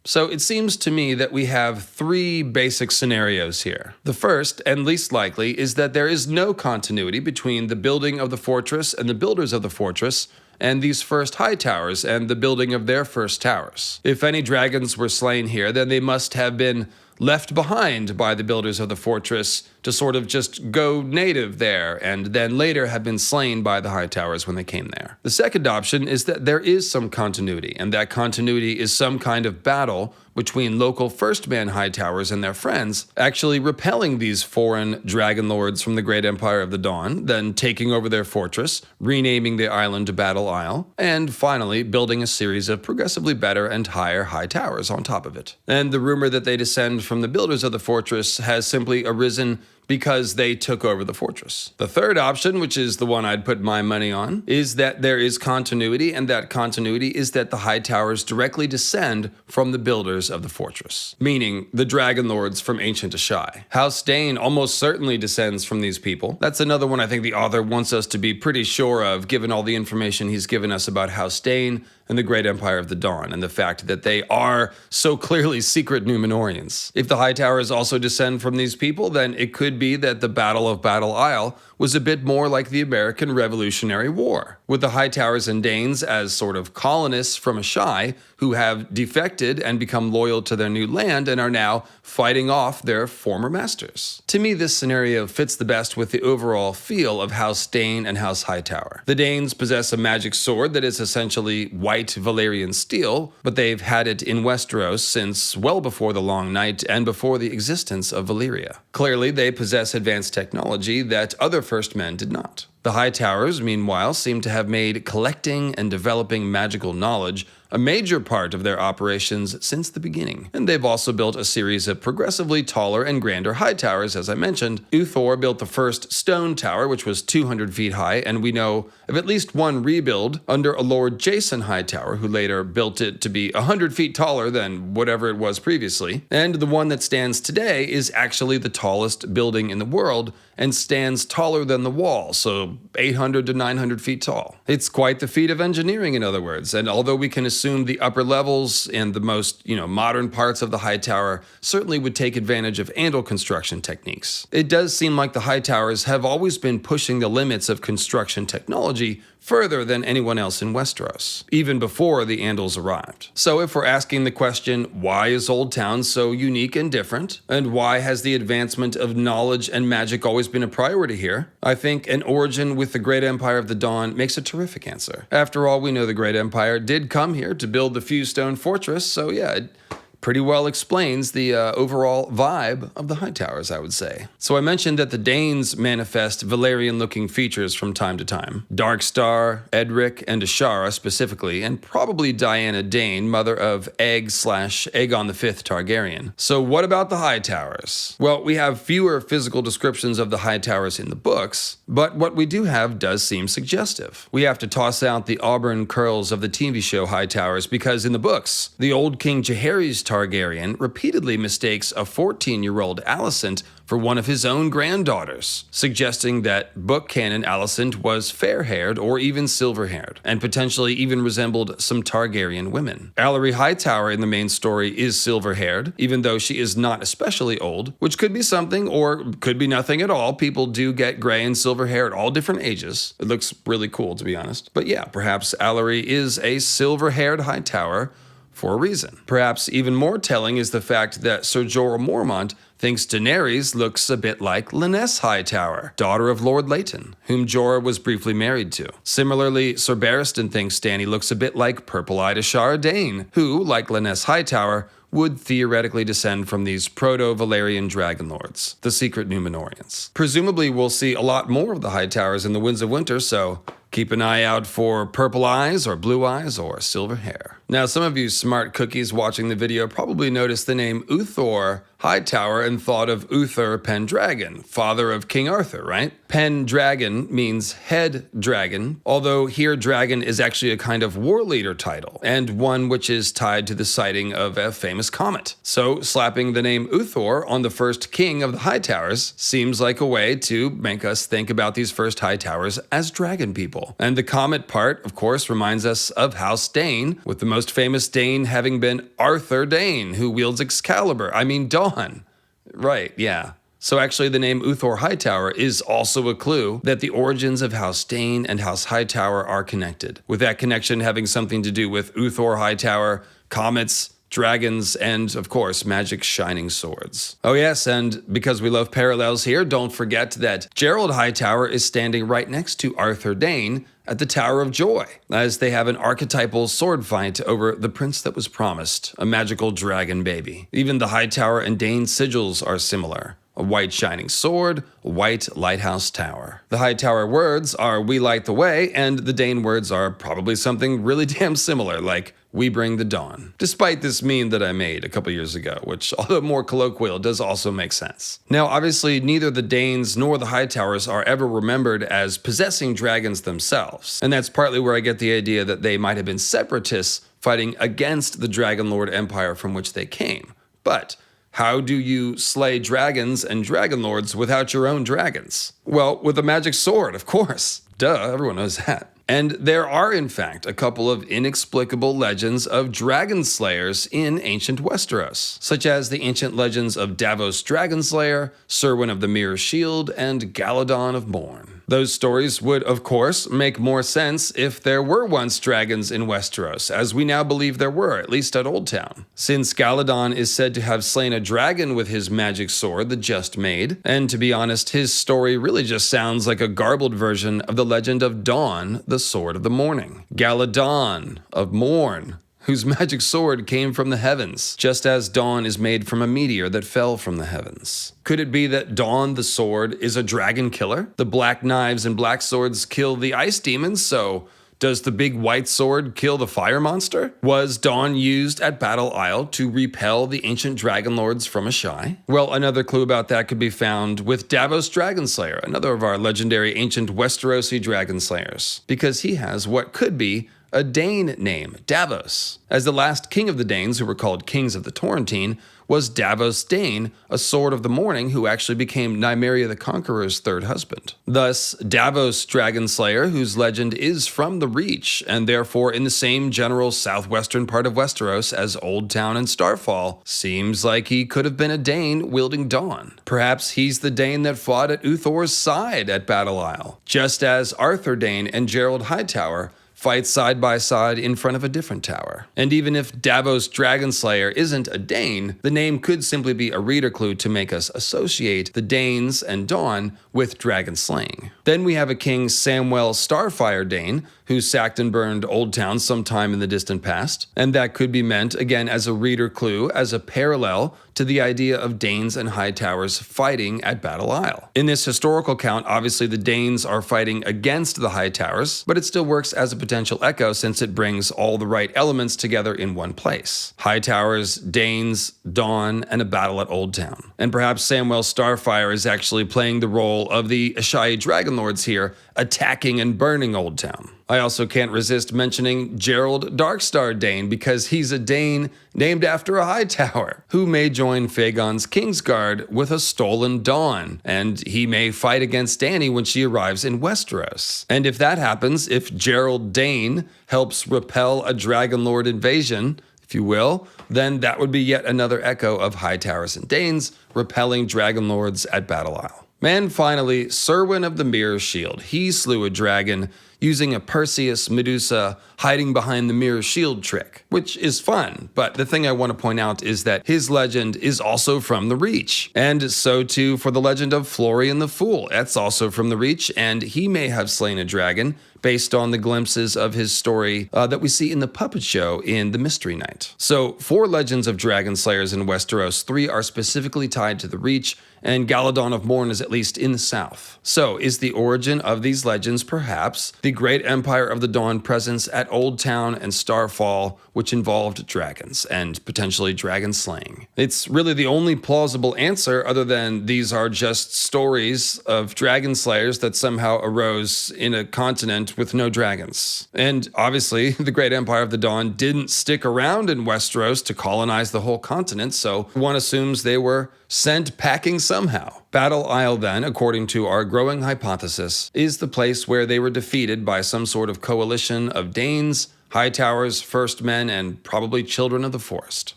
So it seems to me that we have three basic scenarios here. The first, and least likely, is that there is no continuity between the building of the fortress and the builders of the fortress, and these first high towers and the building of their first towers. If any dragons were slain here, then they must have been left behind by the builders of the fortress to sort of just go native there, and then later have been slain by the Hightowers when they came there. The second option is that there is some continuity, and that continuity is some kind of battle between local first-man Hightowers and their friends, actually repelling these foreign Dragonlords from the Great Empire of the Dawn, then taking over their fortress, renaming the island to Battle Isle, and finally building a series of progressively better and higher high towers on top of it. And the rumor that they descend from the builders of the fortress has simply arisen because they took over the fortress. The third option, which is the one I'd put my money on, is that there is continuity, and that continuity is that the high towers directly descend from the builders of the fortress, meaning the Dragonlords from Ancient Ahai. House Dayne almost certainly descends from these people. That's another one I think the author wants us to be pretty sure of, given all the information he's given us about House Dayne and the Great Empire of the Dawn, and the fact that they are so clearly secret Númenóreans. If the Hightowers also descend from these people, then it could be that the Battle of Battle Isle was a bit more like the American Revolutionary War, with the Hightowers and Danes as sort of colonists from Ahai who have defected and become loyal to their new land and are now fighting off their former masters. To me, this scenario fits the best with the overall feel of House Dayne and House Hightower. The Danes possess a magic sword that is essentially white Valyrian steel, but they've had it in Westeros since well before the Long Night and before the existence of Valyria. Clearly, they possess advanced technology that other First Men did not. The Hightowers, meanwhile, seem to have made collecting and developing magical knowledge a major part of their operations since the beginning, and they've also built a series of progressively taller and grander high towers, as I mentioned. Uthor built the first stone tower, which was 200 feet high, and we know of at least one rebuild under a Lord Jason Hightower, who later built it to be 100 feet taller than whatever it was previously. And the one that stands today is actually the tallest building in the world, and stands taller than the wall, so 800 to 900 feet tall. It's quite the feat of engineering, in other words, and although we can assume the upper levels and the most, modern parts of the high tower certainly would take advantage of Andal construction techniques, it does seem like the high towers have always been pushing the limits of construction technology further than anyone else in Westeros, even before the Andals arrived. So if we're asking the question, why is Oldtown so unique and different? And why has the advancement of knowledge and magic always been a priority here? I think an origin with the Great Empire of the Dawn makes a terrific answer. After all, we know the Great Empire did come here to build the Fewstone Fortress, so yeah, it pretty well explains the overall vibe of the Hightowers, I would say. So I mentioned that the Danes manifest Valyrian-looking features from time to time. Darkstar, Edric, and Ashara specifically, and probably Diana Dayne, mother of Aegon V Targaryen. So what about the Hightowers? Well, we have fewer physical descriptions of the Hightowers in the books, but what we do have does seem suggestive. We have to toss out the auburn curls of the TV show Hightowers, because in the books, the old King Jaehaerys Targaryen repeatedly mistakes a 14-year-old Alicent for one of his own granddaughters, suggesting that book canon Alicent was fair-haired or even silver-haired, and potentially even resembled some Targaryen women. Alicent Hightower in the main story is silver-haired, even though she is not especially old, which could be something or could be nothing at all. People do get gray and silver hair at all different ages. It looks really cool, to be honest. But yeah, perhaps Alicent is a silver-haired Hightower for a reason. Perhaps even more telling is the fact that Ser Jorah Mormont thinks Daenerys looks a bit like Lynesse Hightower, daughter of Lord Leighton, whom Jorah was briefly married to. Similarly, Ser Barristan thinks Dany looks a bit like purple-eyed Ashara Dayne, who, like Lynesse Hightower, would theoretically descend from these proto-Valyrian Dragonlords, the secret Númenóreans. Presumably, we'll see a lot more of the Hightowers in the Winds of Winter, so keep an eye out for purple eyes or blue eyes or silver hair. Now, some of you smart cookies watching the video probably noticed the name Uthor Hightower and thought of Uther Pendragon, father of King Arthur, right? Pendragon means head dragon, although here dragon is actually a kind of war leader title, and one which is tied to the sighting of a famous comet. So slapping the name Uthor on the first king of the Hightowers seems like a way to make us think about these first Hightowers as dragon people. And the comet part, of course, reminds us of House Dayne, with the most famous Dayne having been Arthur Dayne, who wields Excalibur. Dawn. Right, yeah. So actually the name Uthor Hightower is also a clue that the origins of House Dayne and House Hightower are connected, with that connection having something to do with Uthor Hightower, comets, dragons, and, of course, magic shining swords. Oh yes, and because we love parallels here, don't forget that Gerald Hightower is standing right next to Arthur Dayne at the Tower of Joy, as they have an archetypal sword fight over the prince that was promised, a magical dragon baby. Even the Hightower and Dayne sigils are similar. A white shining sword, a white lighthouse tower. The Hightower words are "we light the way," and the Dayne words are probably something really damn similar, like "we bring the dawn." Despite this meme that I made a couple years ago, which, although more colloquial, does also make sense. Now, obviously, neither the Danes nor the Hightowers are ever remembered as possessing dragons themselves, and that's partly where I get the idea that they might have been separatists fighting against the Dragonlord Empire from which they came. But how do you slay dragons and dragonlords without your own dragons? Well, with a magic sword, of course. Duh, everyone knows that. And there are, in fact, a couple of inexplicable legends of dragon slayers in ancient Westeros, such as the ancient legends of Davos Dragonslayer, Serwyn of the Mirror Shield, and Galadon of Morn. Those stories would, of course, make more sense if there were once dragons in Westeros, as we now believe there were, at least at Oldtown. Since Galadon is said to have slain a dragon with his magic sword, the Just Made, and to be honest, his story really just sounds like a garbled version of the legend of Dawn, the Sword of the Morning. Galadon of Morn, whose magic sword came from the heavens, just as Dawn is made from a meteor that fell from the heavens. Could it be that Dawn the Sword is a dragon killer? The black knives and black swords kill the ice demons, so does the big white sword kill the fire monster? Was Dawn used at Battle Isle to repel the ancient dragonlords from Ashai? Well, another clue about that could be found with Davos Dragonslayer, another of our legendary ancient Westerosi dragonslayers, because he has what could be a Dane name, Davos, as the last king of the Danes, who were called kings of the Torrentine, was Davos Dayne, a Sword of the Morning who actually became Nymeria the Conqueror's third husband. Thus, Davos Dragonslayer, whose legend is from the Reach, and therefore in the same general southwestern part of Westeros as Oldtown and Starfall, seems like he could have been a Dane wielding Dawn. Perhaps he's the Dane that fought at Uthor's side at Battle Isle, just as Arthur Dayne and Gerald Hightower fight side by side in front of a different tower. And even if Davos Dragonslayer isn't a Dane, the name could simply be a reader clue to make us associate the Danes and Dawn with dragon slaying. Then we have a King Samwell Starfire Dane, who sacked and burned Oldtown sometime in the distant past, and that could be meant, again, as a reader clue, as a parallel to the idea of Danes and Hightowers fighting at Battle Isle. In this historical count, obviously the Danes are fighting against the Hightowers, but it still works as a potential echo since it brings all the right elements together in one place. Hightowers, Danes, Dawn, and a battle at Oldtown. And perhaps Samwell Starfire is actually playing the role of the Ashai Dragonlords here, attacking and burning Oldtown. I also can't resist mentioning Gerald Darkstar Dayne because he's a Dane named after a Hightower, who may join Fagon's Kingsguard with a stolen Dawn, and he may fight against Dany when she arrives in Westeros. And if that happens, if Gerald Dayne helps repel a Dragonlord invasion, if you will, then that would be yet another echo of Hightowers and Danes repelling Dragonlords at Battle Isle. And finally, Serwyn of the Mirror Shield. He slew a dragon using a Perseus Medusa hiding behind the mirror shield trick, which is fun, but the thing I want to point out is that his legend is also from the Reach. And so too for the legend of Florian the Fool. That's also from the Reach, and he may have slain a dragon based on the glimpses of his story that we see in the puppet show in The Mystery Knight. So 4 legends of dragon slayers in Westeros, 3 are specifically tied to the Reach, and Galadon of Morn is at least in the south. So is the origin of these legends perhaps the great Empire of the Dawn presence at Oldtown and Starfall, which involved dragons and potentially dragon slaying. It's really the only plausible answer other than these are just stories of dragon slayers that somehow arose in a continent with no dragons. And obviously, the Great Empire of the Dawn didn't stick around in Westeros to colonize the whole continent, so one assumes they were sent packing somehow. Battle Isle, then, according to our growing hypothesis, is the place where they were defeated by some sort of coalition of Danes, Hightowers, First Men, and probably Children of the Forest.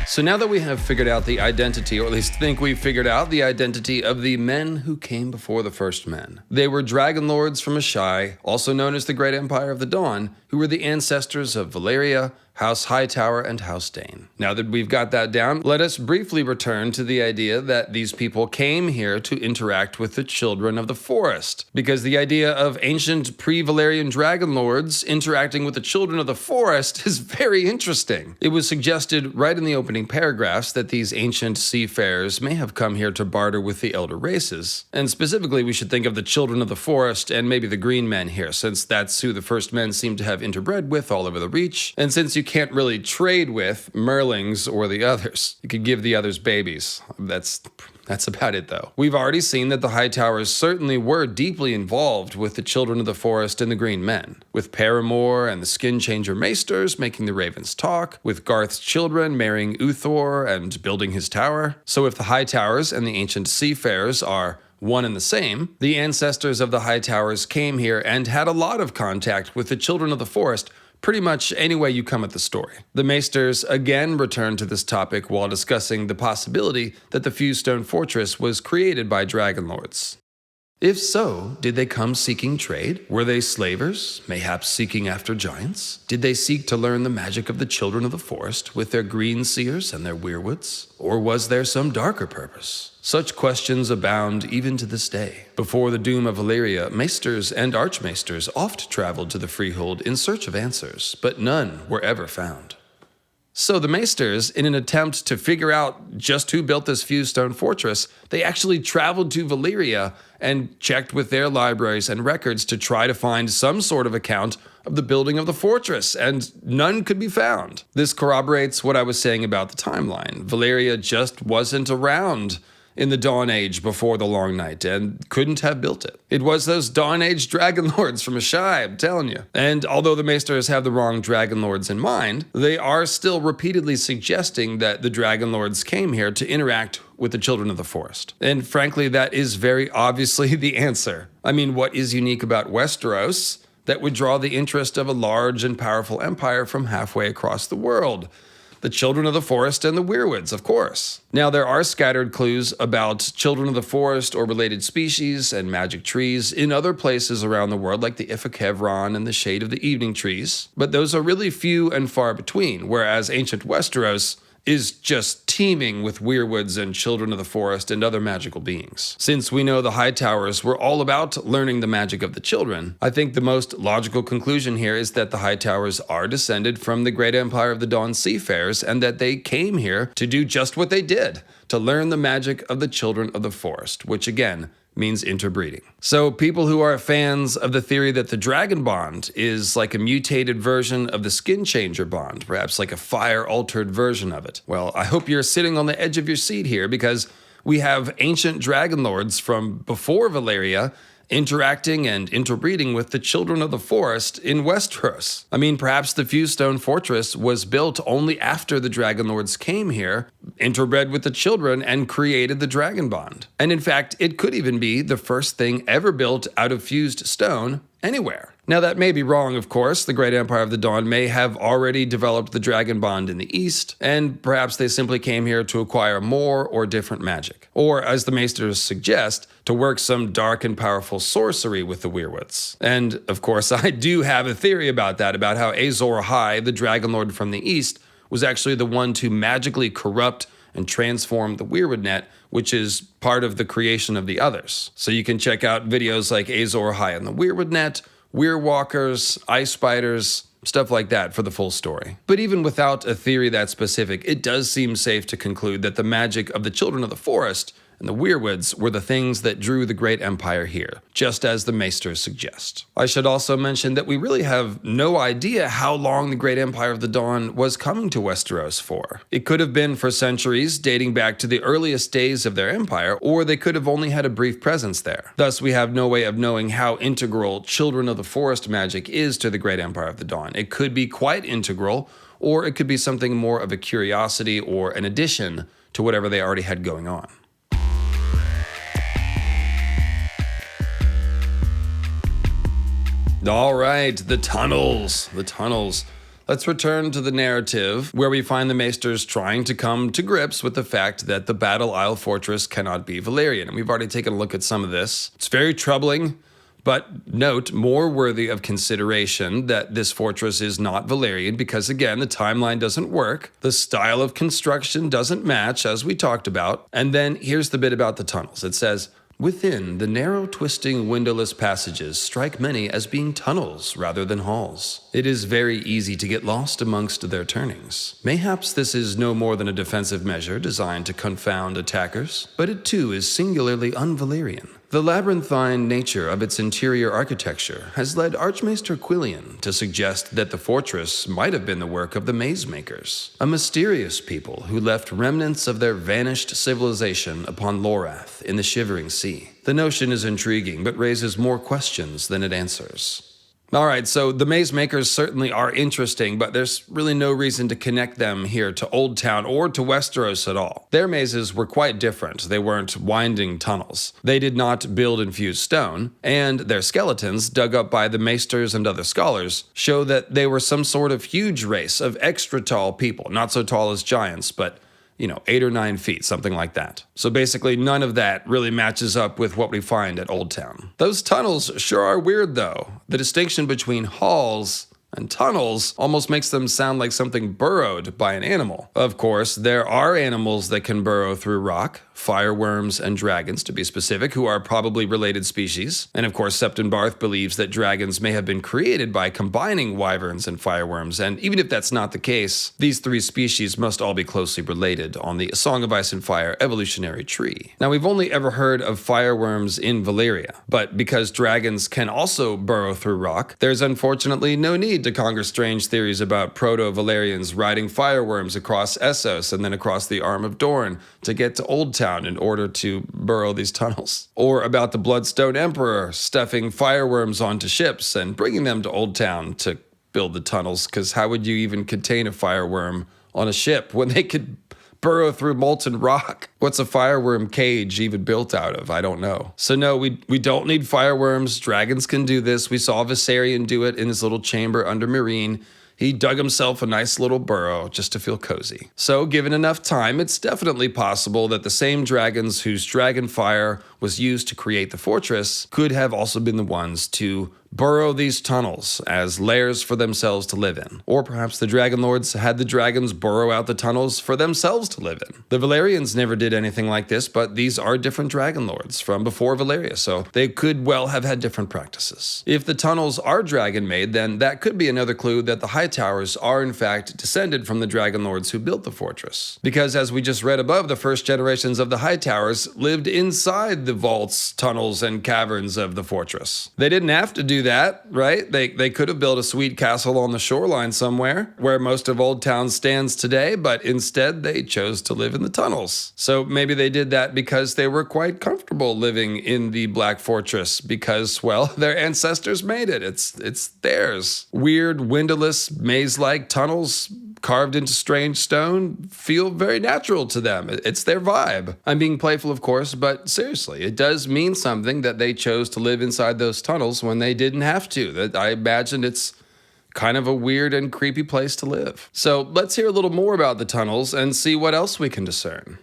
So now that we have figured out the identity, or at least think we've figured out the identity of the men who came before the First Men. They were Dragonlords from Azai, also known as the Great Empire of the Dawn, who were the ancestors of Valyria, House Hightower, and House Dayne. Now that we've got that down, let us briefly return to the idea that these people came here to interact with the Children of the Forest, because the idea of ancient pre-Valyrian Dragonlords interacting with the Children of the Forest is very interesting. It was suggested right in the opening paragraphs that these ancient seafarers may have come here to barter with the elder races, and specifically we should think of the Children of the Forest and maybe the Green Men here, since that's who the First Men seem to have interbred with all over the Reach, and since you can't really trade with Merlings or the others. You could give the others babies. That's about it, though. We've already seen that the Hightowers certainly were deeply involved with the Children of the Forest and the Green Men, with Paramore and the Skinchanger Maesters making the Ravens talk, with Garth's children marrying Uthor and building his tower. So if the Hightowers and the ancient seafarers are one and the same, the ancestors of the Hightowers came here and had a lot of contact with the Children of the Forest pretty much any way you come at the story. The Maesters again return to this topic while discussing the possibility that the Fewstone Fortress was created by Dragonlords. If so, did they come seeking trade? Were they slavers, mayhaps seeking after giants? Did they seek to learn the magic of the Children of the Forest with their green seers and their weirwoods? Or was there some darker purpose? Such questions abound even to this day. Before the doom of Valyria, maesters and archmaesters oft traveled to the Freehold in search of answers, but none were ever found. So the Maesters, in an attempt to figure out just who built this Fewstone Fortress, they actually traveled to Valyria and checked with their libraries and records to try to find some sort of account of the building of the fortress, and none could be found. This corroborates what I was saying about the timeline. Valyria just wasn't around in the Dawn Age before the Long Night, and couldn't have built it. It was those Dawn Age Dragonlords from Azai, I'm telling you. And although the Maesters have the wrong Dragonlords in mind, they are still repeatedly suggesting that the Dragonlords came here to interact with the Children of the Forest. And frankly, that is very obviously the answer. I mean, what is unique about Westeros that would draw the interest of a large and powerful empire from halfway across the world? The Children of the Forest and the Weirwoods, of course. Now, there are scattered clues about Children of the Forest or related species and magic trees in other places around the world, like the Ifakevron and the Shade of the Evening Trees, but those are really few and far between, whereas ancient Westeros is just teeming with weirwoods and Children of the Forest and other magical beings. Since we know the Hightowers were all about learning the magic of the children, I think the most logical conclusion here is that the Hightowers are descended from the Great Empire of the Dawn Seafarers, and that they came here to do just what they did, to learn the magic of the Children of the Forest, which again means interbreeding. So people who are fans of the theory that the Dragon Bond is like a mutated version of the Skin Changer Bond, perhaps like a fire-altered version of it, well, I hope you're sitting on the edge of your seat here, because we have ancient Dragonlords from before Valyria interacting and interbreeding with the Children of the Forest in Westeros. I mean, perhaps the Fewstone Fortress was built only after the Dragonlords came here, interbred with the children, and created the Dragon Bond. And in fact, it could even be the first thing ever built out of fused stone anywhere. Now, that may be wrong, of course. The Great Empire of the Dawn may have already developed the Dragon Bond in the East, and perhaps they simply came here to acquire more or different magic. Or, as the Maesters suggest, to work some dark and powerful sorcery with the Weirwoods. And, of course, I do have a theory about that, about how Azor Ahai, the Dragonlord from the East, was actually the one to magically corrupt and transform the Weirwood net, which is part of the creation of the others. So you can check out videos like Azor Ahai and the Weirwood net, Weirwalkers, Ice Spiders, stuff like that for the full story. But even without a theory that specific, it does seem safe to conclude that the magic of the Children of the Forest and the weirwoods were the things that drew the great empire here, just as the maesters suggest. I should also mention that we really have no idea how long the great empire of the Dawn was coming to Westeros for. It could have been for centuries, dating back to the earliest days of their empire, or they could have only had a brief presence there. Thus, we have no way of knowing how integral Children of the Forest magic is to the great empire of the Dawn. It could be quite integral, or it could be something more of a curiosity or an addition to whatever they already had going on. All right, the tunnels. Let's return to the narrative where we find the maesters trying to come to grips with the fact that the Battle Isle Fortress cannot be Valyrian. And we've already taken a look at some of this. It's very troubling, but note, more worthy of consideration that this fortress is not Valyrian because, again, the timeline doesn't work. The style of construction doesn't match, as we talked about. And then here's the bit about the tunnels. It says, within, the narrow, twisting, windowless passages strike many as being tunnels rather than halls. It is very easy to get lost amongst their turnings. Mayhaps this is no more than a defensive measure designed to confound attackers, but it too is singularly un-Valyrian. The labyrinthine nature of its interior architecture has led Archmaester Quillian to suggest that the fortress might have been the work of the Maze Makers, a mysterious people who left remnants of their vanished civilization upon Lorath in the Shivering Sea. The notion is intriguing, but raises more questions than it answers. All right, so the Maze Makers certainly are interesting, but there's really no reason to connect them here to Oldtown or to Westeros at all. Their mazes were quite different. They weren't winding tunnels. They did not build infused stone, and their skeletons, dug up by the maesters and other scholars, show that they were some sort of huge race of extra tall people, not so tall as giants, but 8 or 9 feet, something like that. So basically, none of that really matches up with what we find at Oldtown. Those tunnels sure are weird, though. The distinction between halls and tunnels almost makes them sound like something burrowed by an animal. Of course, there are animals that can burrow through rock, fireworms and dragons to be specific, who are probably related species. And of course, Septon Barth believes that dragons may have been created by combining wyverns and fireworms, and even if that's not the case, these 3 species must all be closely related on the Song of Ice and Fire evolutionary tree. Now, we've only ever heard of fireworms in Valyria, but because dragons can also burrow through rock, there's unfortunately no need to conjure strange theories about proto-Valyrians riding fireworms across Essos and then across the Arm of Dorne to get to Oldtown in order to burrow these tunnels. Or about the Bloodstone Emperor stuffing fireworms onto ships and bringing them to Oldtown to build the tunnels, because how would you even contain a fireworm on a ship when they could burrow through molten rock? What's a fireworm cage even built out of? I don't know. So no, we don't need fireworms. Dragons can do this. We saw Viserion do it in his little chamber under Meereen. He dug himself a nice little burrow just to feel cozy. So given enough time, it's definitely possible that the same dragons whose dragon fire was used to create the fortress could have also been the ones to burrow these tunnels as lairs for themselves to live in. Or perhaps the Dragonlords had the dragons burrow out the tunnels for themselves to live in. The Valyrians never did anything like this, but these are different Dragonlords from before Valyria, so they could well have had different practices. If the tunnels are dragon-made, then that could be another clue that the Hightowers are in fact descended from the Dragonlords who built the fortress. Because as we just read above, the first generations of the Hightowers lived inside the vaults, tunnels, and caverns of the fortress. They didn't have to do that, right? They could have built a sweet castle on the shoreline somewhere, where most of Oldtown stands today, but instead they chose to live in the tunnels. So maybe they did that because they were quite comfortable living in the Black Fortress because, well, their ancestors made it. It's theirs. Weird, windowless, maze-like tunnels carved into strange stone feel very natural to them. It's their vibe. I'm being playful, of course, but seriously, it does mean something that they chose to live inside those tunnels when they didn't have to. That I imagine it's kind of a weird and creepy place to live. So let's hear a little more about the tunnels and see what else we can discern.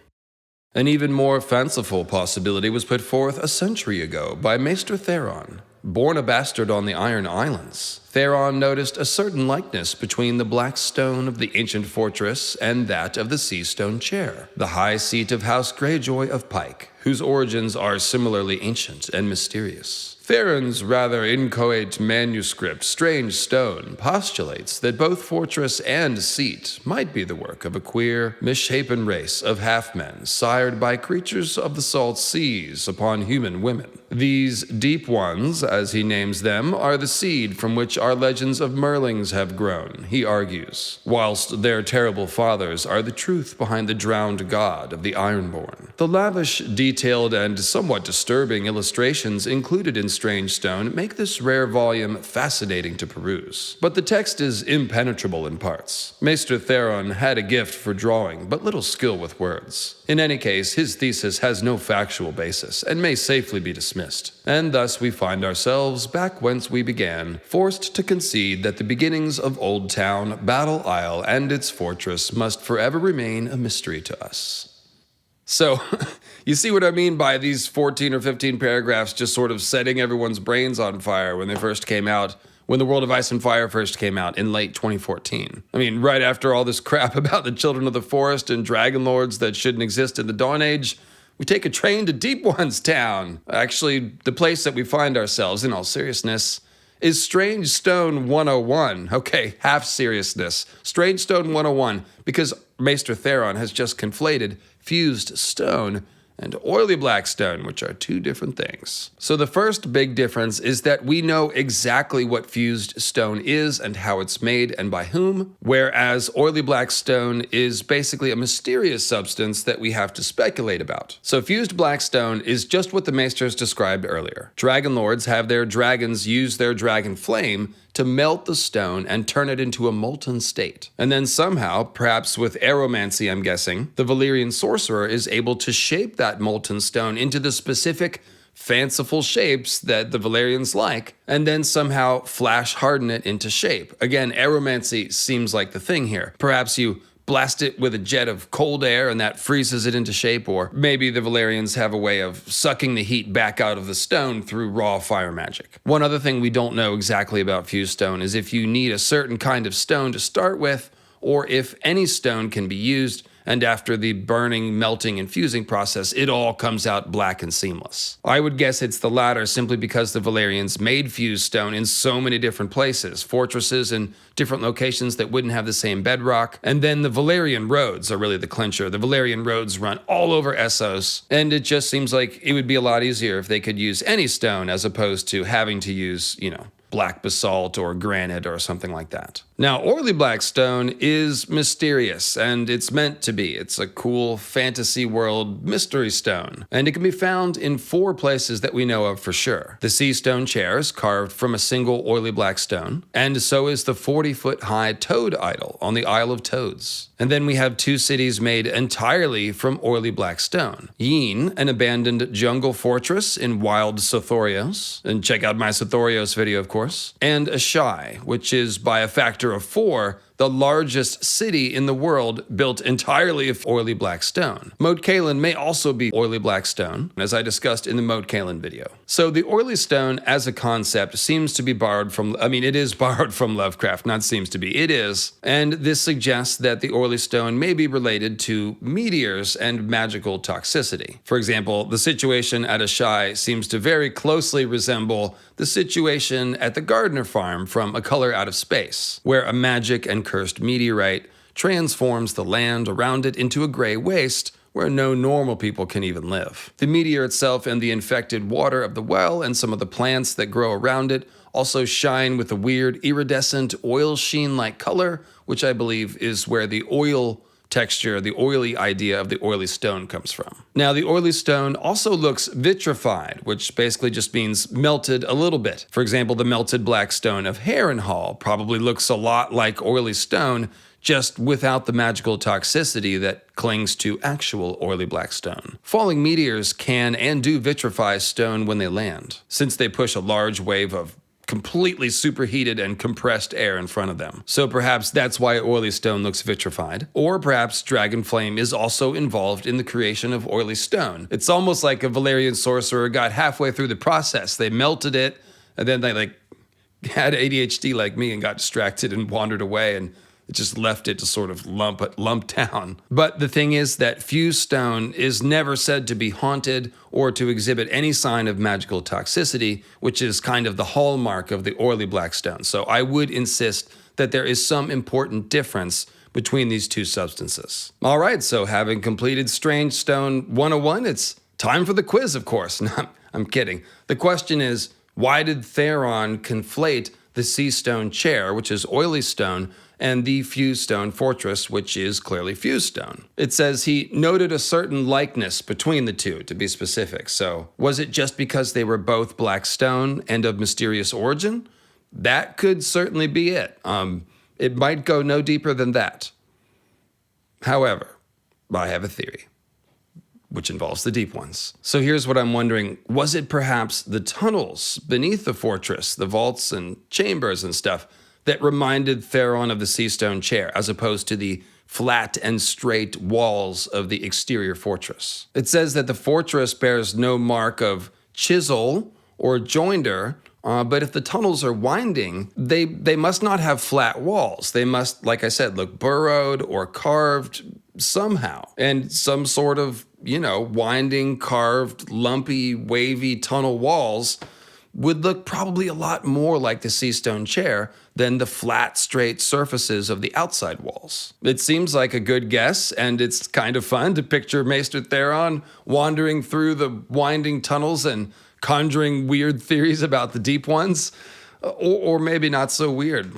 An even more fanciful possibility was put forth a century ago by Maester Theron. Born a bastard on the Iron Islands, Theron noticed a certain likeness between the black stone of the ancient fortress and that of the sea stone chair, the high seat of House Greyjoy of Pike, whose origins are similarly ancient and mysterious. Theron's rather inchoate manuscript, Strange Stone, postulates that both fortress and seat might be the work of a queer, misshapen race of half-men sired by creatures of the salt seas upon human women. These deep ones, as he names them, are the seed from which our legends of Merlings have grown, he argues, whilst their terrible fathers are the truth behind the drowned god of the Ironborn. The lavish, detailed, and somewhat disturbing illustrations included in Strange Stone make this rare volume fascinating to peruse. But the text is impenetrable in parts. Maester Theron had a gift for drawing, but little skill with words. In any case, his thesis has no factual basis, and may safely be dismissed. And thus we find ourselves back whence we began, forced to concede that the beginnings of Oldtown, Battle Isle, and its fortress must forever remain a mystery to us. So, you see what I mean by these 14 or 15 paragraphs just sort of setting everyone's brains on fire when they first came out, when The World of Ice and Fire first came out in late 2014. I mean, right after all this crap about the Children of the Forest and Dragonlords that shouldn't exist in the Dawn Age, we take a train to Deep One's Town. Actually, the place that we find ourselves, in all seriousness, is Strange Stone 101. Okay, half seriousness. Strange Stone 101, because Maester Theron has just conflated fused stone and oily black stone, which are two different things. So the first big difference is that we know exactly what fused stone is and how it's made and by whom, whereas oily black stone is basically a mysterious substance that we have to speculate about. So fused black stone is just what the Maesters described earlier. Dragonlords have their dragons use their dragon flame to melt the stone and turn it into a molten state. And then somehow, perhaps with aeromancy I'm guessing, the Valyrian sorcerer is able to shape that molten stone into the specific, fanciful shapes that the Valyrians like, and then somehow flash harden it into shape. Again, aeromancy seems like the thing here. Perhaps you blast it with a jet of cold air and that freezes it into shape, or maybe the Valyrians have a way of sucking the heat back out of the stone through raw fire magic. One other thing we don't know exactly about fused stone is if you need a certain kind of stone to start with, or if any stone can be used, and after the burning, melting, and fusing process, it all comes out black and seamless. I would guess it's the latter simply because the Valyrians made fused stone in so many different places, fortresses and different locations that wouldn't have the same bedrock. And then the Valyrian roads are really the clincher. The Valyrian roads run all over Essos, and it just seems like it would be a lot easier if they could use any stone as opposed to having to use, black basalt or granite or something like that. Now, oily black stone is mysterious, and it's meant to be. It's a cool fantasy world mystery stone, and it can be found in 4 places that we know of for sure. The sea stone chair is carved from a single oily black stone, and so is the 40-foot high toad idol on the Isle of Toads. And then we have 2 cities made entirely from oily black stone. Yin, an abandoned jungle fortress in wild Sothorios, and check out my Sothorios video, of course, and Ahai, which is by a factor of 4, the largest city in the world built entirely of oily black stone. Moat Cailin may also be oily black stone, as I discussed in the Moat Cailin video. So the oily stone as a concept seems to be borrowed from, it is borrowed from Lovecraft, not seems to be, it is. And this suggests that the oily stone may be related to meteors and magical toxicity. For example, the situation at Ahai seems to very closely resemble the situation at the Gardner farm from A Color Out of Space, where a magic and cursed meteorite transforms the land around it into a gray waste where no normal people can even live. The meteor itself and the infected water of the well and some of the plants that grow around it also shine with a weird iridescent oil sheen-like color, which I believe is where the oil texture, the oily idea of the oily stone comes from. Now, the oily stone also looks vitrified, which basically just means melted a little bit. For example, the melted black stone of Harrenhal probably looks a lot like oily stone, just without the magical toxicity that clings to actual oily black stone. Falling meteors can and do vitrify stone when they land, since they push a large wave of completely superheated and compressed air in front of them. So perhaps that's why oily stone looks vitrified. Or perhaps dragon flame is also involved in the creation of oily stone. It's almost like a Valyrian sorcerer got halfway through the process. They melted it, and then they had ADHD like me and got distracted and wandered away and It just left it to sort of lump down. But the thing is that fused stone is never said to be haunted or to exhibit any sign of magical toxicity, which is kind of the hallmark of the oily black stone. So I would insist that there is some important difference between these two substances. All right, so having completed Strange Stone 101, it's time for the quiz, of course. No, I'm kidding. The question is, why did Theron conflate the sea stone chair, which is oily stone, and the fused stone fortress, which is clearly fused stone? It says he noted a certain likeness between the two, to be specific. So was it just because they were both black stone and of mysterious origin? That could certainly be it. It might go no deeper than that. However, I have a theory, which involves the deep ones. So here's what I'm wondering. Was it perhaps the tunnels beneath the fortress, the vaults and chambers and stuff, that reminded Theron of the sea stone chair, as opposed to the flat and straight walls of the exterior fortress? It says that the fortress bears no mark of chisel or joinder, but if the tunnels are winding, they must not have flat walls. They must, like I said, look burrowed or carved somehow. And some sort of, winding, carved, lumpy, wavy tunnel walls would look probably a lot more like the sea stone chair than the flat, straight surfaces of the outside walls. It seems like a good guess, and it's kind of fun to picture Maester Theron wandering through the winding tunnels and conjuring weird theories about the deep ones, or maybe not so weird.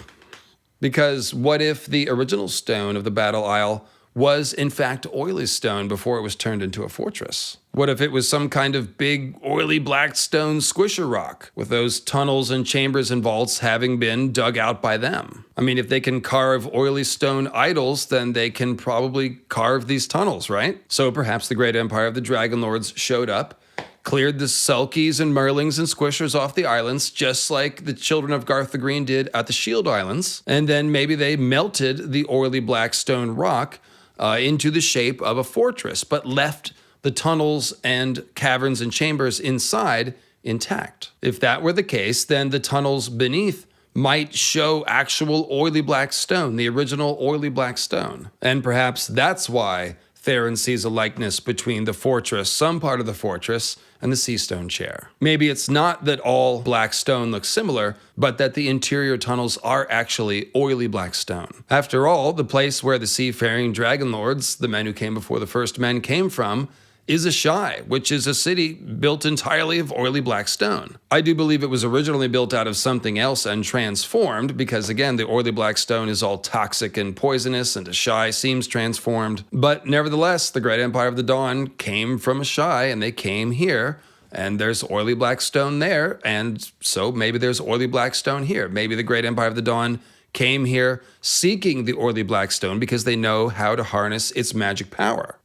Because what if the original stone of the Battle Isle was in fact oily stone before it was turned into a fortress? What if it was some kind of big oily black stone squisher rock, with those tunnels and chambers and vaults having been dug out by them? I mean, if they can carve oily stone idols, then they can probably carve these tunnels, right? So perhaps the great empire of the Dragonlords showed up, cleared the Selkies and Merlings and Squishers off the islands, just like the children of Garth the Green did at the Shield Islands, and then maybe they melted the oily black stone rock into the shape of a fortress, but left the tunnels and caverns and chambers inside intact. If that were the case, then the tunnels beneath might show actual oily black stone, the original oily black stone. And perhaps that's why Theron sees a likeness between the fortress, some part of the fortress, and the sea stone chair. Maybe it's not that all black stone looks similar, but that the interior tunnels are actually oily black stone. After all, the place where the Seafaring Dragonlords, the men who came before the first men, came from, is Ahai, which is a city built entirely of oily black stone. I do believe it was originally built out of something else and transformed, because again, the oily black stone is all toxic and poisonous, and Ahai seems transformed. But nevertheless, the great empire of the Dawn came from Ahai, and they came here, and there's oily black stone there, and so maybe there's oily black stone here. Maybe the great empire of the Dawn came here seeking the oily black stone because they know how to harness its magic power.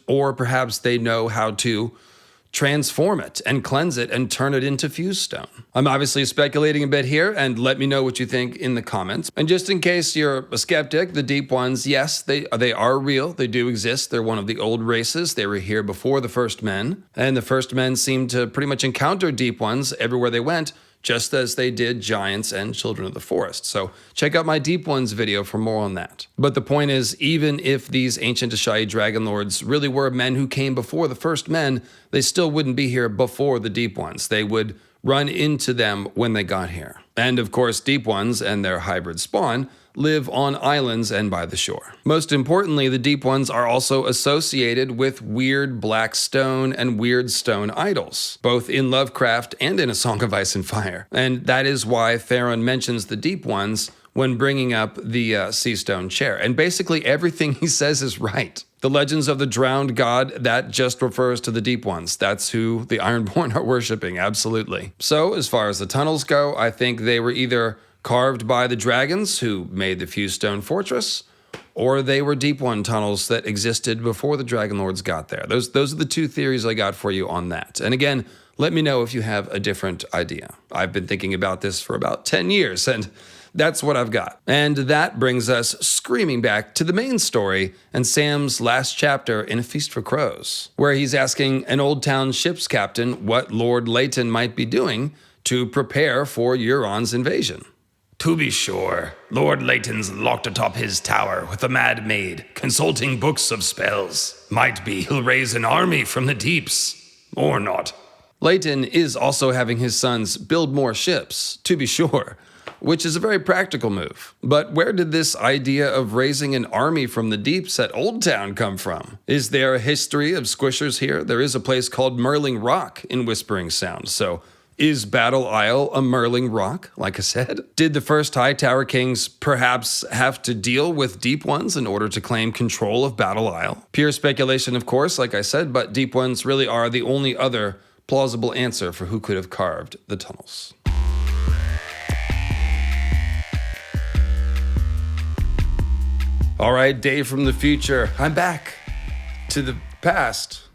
Or perhaps they know how to transform it and cleanse it and turn it into fused stone. I'm obviously speculating a bit here, and let me know what you think in the comments. And just in case you're a skeptic, the deep ones, yes, they are real. They do exist. They're one of the old races. They were here before the first men, and the first men seemed to pretty much encounter deep ones everywhere they went, just as they did giants and children of the forest. So check out my Deep Ones video for more on that. But the point is, even if these ancient Ahai Dragonlords really were men who came before the first men, they still wouldn't be here before the Deep Ones. They would run into them when they got here. And of course, Deep Ones and their hybrid spawn live on islands and by the shore. Most importantly, the Deep Ones are also associated with weird black stone and weird stone idols, both in Lovecraft and in A Song of Ice and Fire. And that is why Theron mentions the Deep Ones when bringing up the sea stone chair. And basically everything he says is right. The legends of the drowned god, that just refers to the Deep Ones. That's who the Ironborn are worshipping, absolutely. So as far as the tunnels go, I think they were either carved by the dragons who made the fused stone fortress, or they were Deep One tunnels that existed before the Dragonlords got there. Those are the two theories I got for you on that. And again, let me know if you have a different idea. I've been thinking about this for about 10 years, and that's what I've got. And that brings us screaming back to the main story and Sam's last chapter in A Feast for Crows, where he's asking an Oldtown ship's captain what Lord Leighton might be doing to prepare for Euron's invasion. To be sure, Lord Leighton's locked atop his tower with a mad maid, consulting books of spells. Might be he'll raise an army from the deeps. Or not. Leighton is also having his sons build more ships, to be sure, which is a very practical move. But where did this idea of raising an army from the deeps at Oldtown come from? Is there a history of squishers here? There is a place called Merling Rock in Whispering Sound, so is Battle Isle a Merling Rock, like I said? Did the first Hightower kings perhaps have to deal with Deep Ones in order to claim control of Battle Isle? Pure speculation, of course, like I said, but Deep Ones really are the only other plausible answer for who could have carved the tunnels. All right, Dave from the future. I'm back to the past,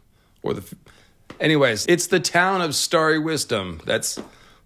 Anyways, it's the town of Starry Wisdom. That's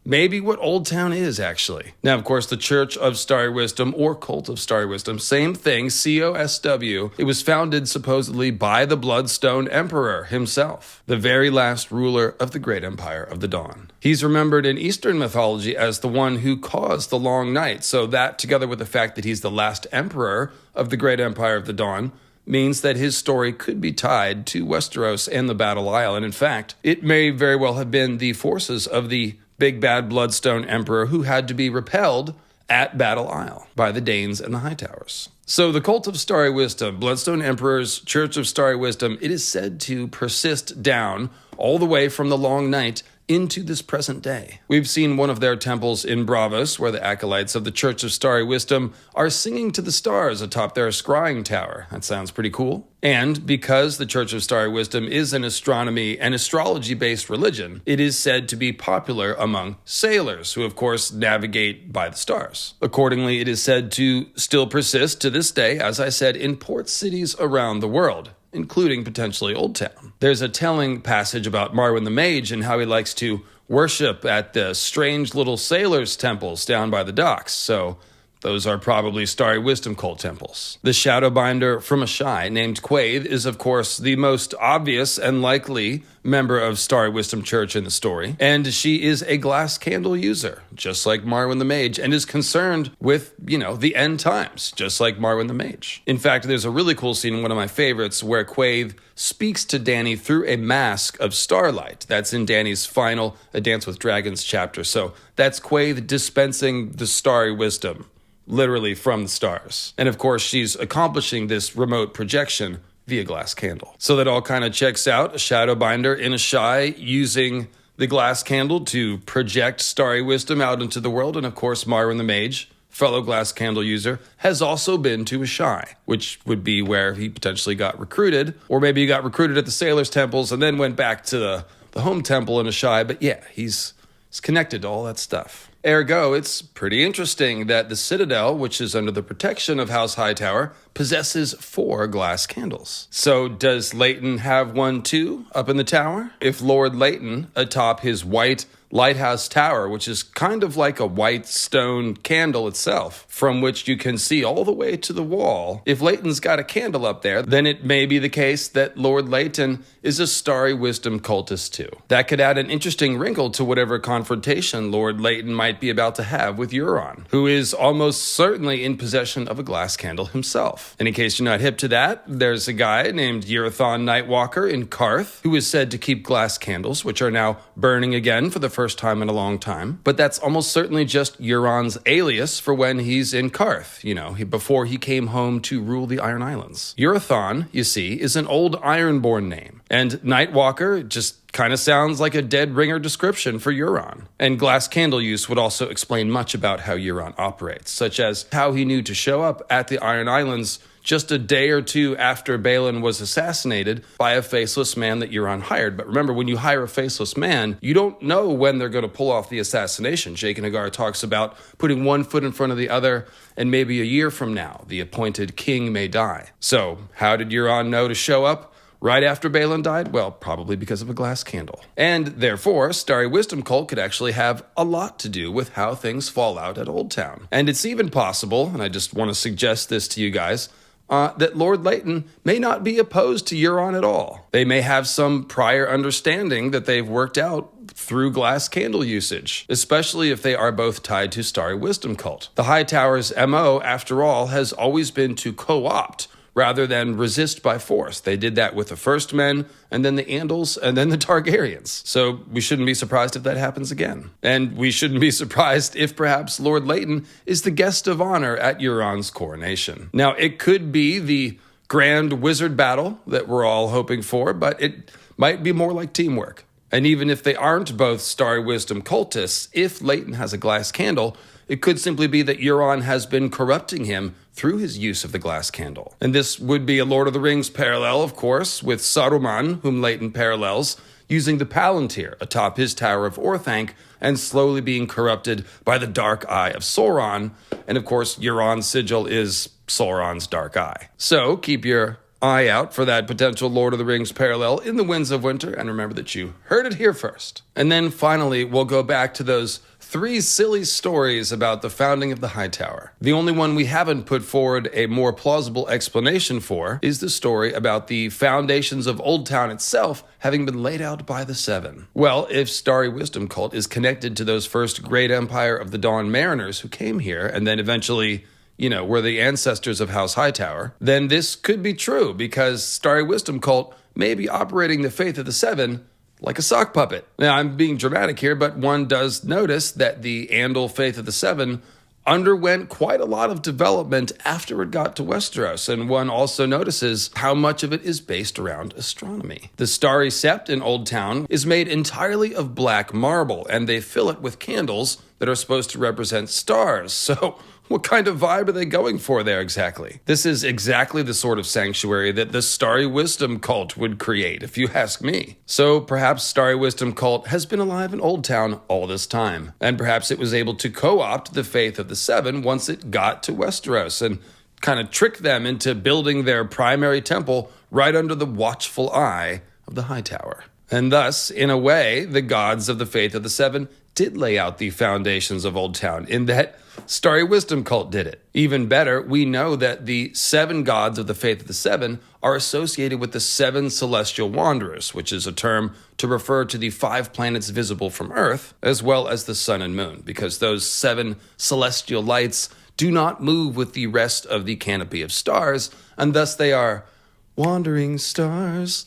maybe what Oldtown is, actually. Now, of course, the Church of Starry Wisdom, or Cult of Starry Wisdom, same thing, COSW. It was founded supposedly by the Bloodstone Emperor himself, the very last ruler of the Great Empire of the Dawn. He's remembered in Eastern mythology as the one who caused the Long Night, so that, together with the fact that he's the last emperor of the Great Empire of the Dawn, means that his story could be tied to Westeros and the Battle Isle. And in fact, it may very well have been the forces of the big bad Bloodstone Emperor who had to be repelled at Battle Isle by the Danes and the Hightowers. So the Cult of Starry Wisdom, Bloodstone Emperor's Church of Starry Wisdom, it is said to persist down all the way from the Long Night into this present day. We've seen one of their temples in Bravos, where the acolytes of the Church of Starry Wisdom are singing to the stars atop their scrying tower. That sounds pretty cool. And because the Church of Starry Wisdom is an astronomy and astrology-based religion, it is said to be popular among sailors, who of course navigate by the stars. Accordingly, it is said to still persist to this day, as I said, in port cities around the world, including potentially Oldtown. There's a telling passage about Marwyn the Mage and how he likes to worship at the strange little sailors' temples down by the docks, so those are probably Starry Wisdom cult temples. The Shadowbinder from Ashai, named Quaithe, is of course the most obvious and likely member of Starry Wisdom Church in the story, and she is a glass candle user, just like Marwyn the Mage, and is concerned with, the end times, just like Marwyn the Mage. In fact, there's a really cool scene, one of my favorites, where Quaithe speaks to Dany through a mask of starlight. That's in Dany's final A Dance with Dragons chapter, so that's Quaithe dispensing the Starry Wisdom, literally from the stars. And of course, she's accomplishing this remote projection via glass candle. So that all kind of checks out. A Shadowbinder in Ashai using the glass candle to project Starry Wisdom out into the world. And of course, Marwyn the Mage, fellow glass candle user, has also been to Ashai, which would be where he potentially got recruited. Or maybe he got recruited at the Sailors' Temples and then went back to the home temple in Ashai. But yeah, he's connected to all that stuff. Ergo, it's pretty interesting that the Citadel, which is under the protection of House Hightower, possesses 4 glass candles. So does Leighton have one too up in the tower? If Lord Leighton, atop his white lighthouse tower, which is kind of like a white stone candle itself, from which you can see all the way to the wall, if Leighton's got a candle up there, then it may be the case that Lord Leighton is a Starry Wisdom cultist too. That could add an interesting wrinkle to whatever confrontation Lord Leighton might be about to have with Euron, who is almost certainly in possession of a glass candle himself. And in case you're not hip to that, there's a guy named Euron Nightwalker in Karth, who is said to keep glass candles, which are now burning again for the first time in a long time. But that's almost certainly just Euron's alias for when he's in Karth, before he came home to rule the Iron Islands. Euron, you see, is an old Ironborn name, and Nightwalker just kind of sounds like a dead ringer description for Euron. And glass candle use would also explain much about how Euron operates, such as how he knew to show up at the Iron Islands just a day or two after Balon was assassinated by a faceless man that Euron hired. But remember, when you hire a faceless man, you don't know when they're going to pull off the assassination. Jake and Hagar talks about putting one foot in front of the other, and maybe a year from now, the appointed king may die. So how did Euron know to show up right after Balon died? Well, probably because of a glass candle. And therefore, Starry Wisdom cult could actually have a lot to do with how things fall out at Oldtown. And it's even possible, and I just want to suggest this to you guys, that Lord Leighton may not be opposed to Euron at all. They may have some prior understanding that they've worked out through glass candle usage, especially if they are both tied to Starry Wisdom cult. The Hightowers' MO, after all, has always been to co-opt rather than resist by force. They did that with the First Men, and then the Andals, and then the Targaryens. So we shouldn't be surprised if that happens again. And we shouldn't be surprised if perhaps Lord Leighton is the guest of honor at Euron's coronation. Now, it could be the grand wizard battle that we're all hoping for, but it might be more like teamwork. And even if they aren't both Starry Wisdom cultists, if Leighton has a glass candle, it could simply be that Euron has been corrupting him through his use of the glass candle. And this would be a Lord of the Rings parallel, of course, with Saruman, whom Leighton parallels, using the Palantir atop his Tower of Orthanc and slowly being corrupted by the dark eye of Sauron. And of course, Euron's sigil is Sauron's dark eye. So keep your eye out for that potential Lord of the Rings parallel in the Winds of Winter, and remember that you heard it here first. And then finally, we'll go back to those 3 silly stories about the founding of the Hightower. The only one we haven't put forward a more plausible explanation for is the story about the foundations of Oldtown itself having been laid out by the Seven. Well, if Starry Wisdom cult is connected to those first great empire of the Dawn Mariners who came here and then eventually were the ancestors of House Hightower, then this could be true because Starry Wisdom cult may be operating the faith of the Seven like a sock puppet. Now, I'm being dramatic here, but one does notice that the Andal faith of the Seven underwent quite a lot of development after it got to Westeros, and one also notices how much of it is based around astronomy. The Starry Sept in Oldtown is made entirely of black marble, and they fill it with candles that are supposed to represent stars. So what kind of vibe are they going for there exactly? This is exactly the sort of sanctuary that the Starry Wisdom cult would create, if you ask me. So perhaps Starry Wisdom cult has been alive in Oldtown all this time, and perhaps it was able to co-opt the faith of the Seven once it got to Westeros and kind of trick them into building their primary temple right under the watchful eye of the Hightower. And thus, in a way, the gods of the faith of the Seven did lay out the foundations of Oldtown, in that Starry Wisdom cult did it. Even better, we know that the 7 gods of the faith of the Seven are associated with the 7 celestial wanderers, which is a term to refer to the 5 planets visible from Earth, as well as the sun and moon, because those 7 celestial lights do not move with the rest of the canopy of stars, and thus they are wandering stars.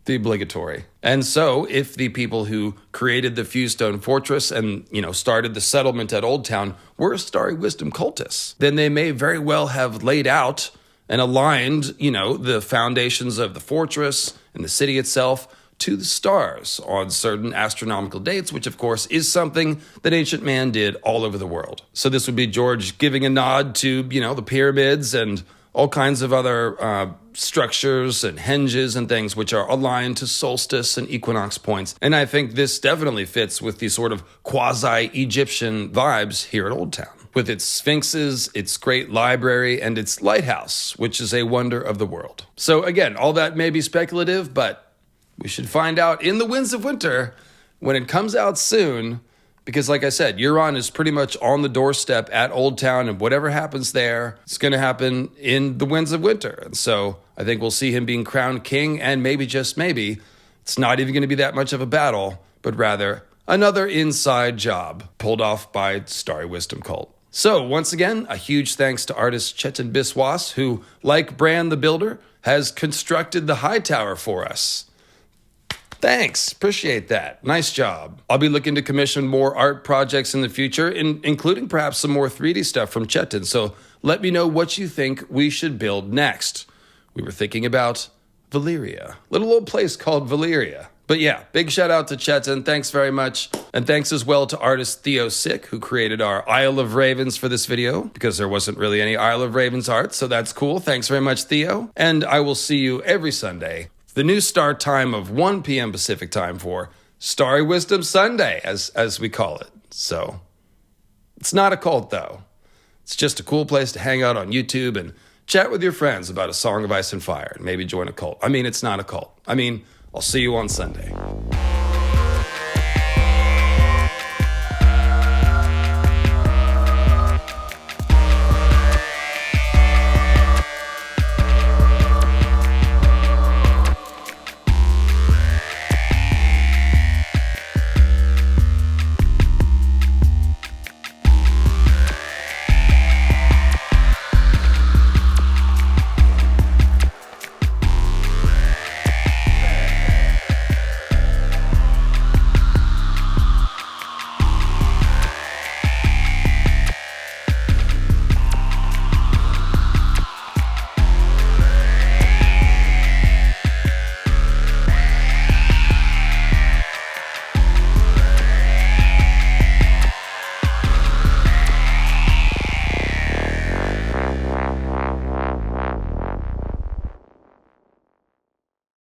The obligatory. And so, if the people who created the Fewstone Fortress and, started the settlement at Oldtown were Starry Wisdom cultists, then they may very well have laid out and aligned, the foundations of the fortress and the city itself to the stars on certain astronomical dates, which of course is something that ancient man did all over the world. So this would be George giving a nod to, the pyramids and all kinds of other structures and henges and things which are aligned to solstice and equinox points. And I think this definitely fits with the sort of quasi-Egyptian vibes here at Oldtown, with its sphinxes, its great library, and its lighthouse, which is a wonder of the world. So again, all that may be speculative, but we should find out in the Winds of Winter when it comes out soon. Because like I said, Euron is pretty much on the doorstep at Oldtown, and whatever happens there, it's going to happen in the Winds of Winter. And so I think we'll see him being crowned king, and maybe, just maybe, it's not even going to be that much of a battle, but rather another inside job pulled off by Starry Wisdom cult. So once again, a huge thanks to artist Chetan Biswas, who, like Bran the Builder, has constructed the Hightower for us. Thanks. Appreciate that. Nice job. I'll be looking to commission more art projects in the future, including perhaps some more 3D stuff from Chetan. So let me know what you think we should build next. We were thinking about Valyria. Little old place called Valyria. But yeah, big shout out to Chetan. Thanks very much. And thanks as well to artist Theo Sick, who created our Isle of Ravens for this video, because there wasn't really any Isle of Ravens art. So that's cool. Thanks very much, Theo. And I will see you every Sunday. The new start time of 1 p.m. Pacific time for Starry Wisdom Sunday, as we call it. So, it's not a cult, though. It's just a cool place to hang out on YouTube and chat with your friends about A Song of Ice and Fire and maybe join a cult. I mean, it's not a cult. I'll see you on Sunday.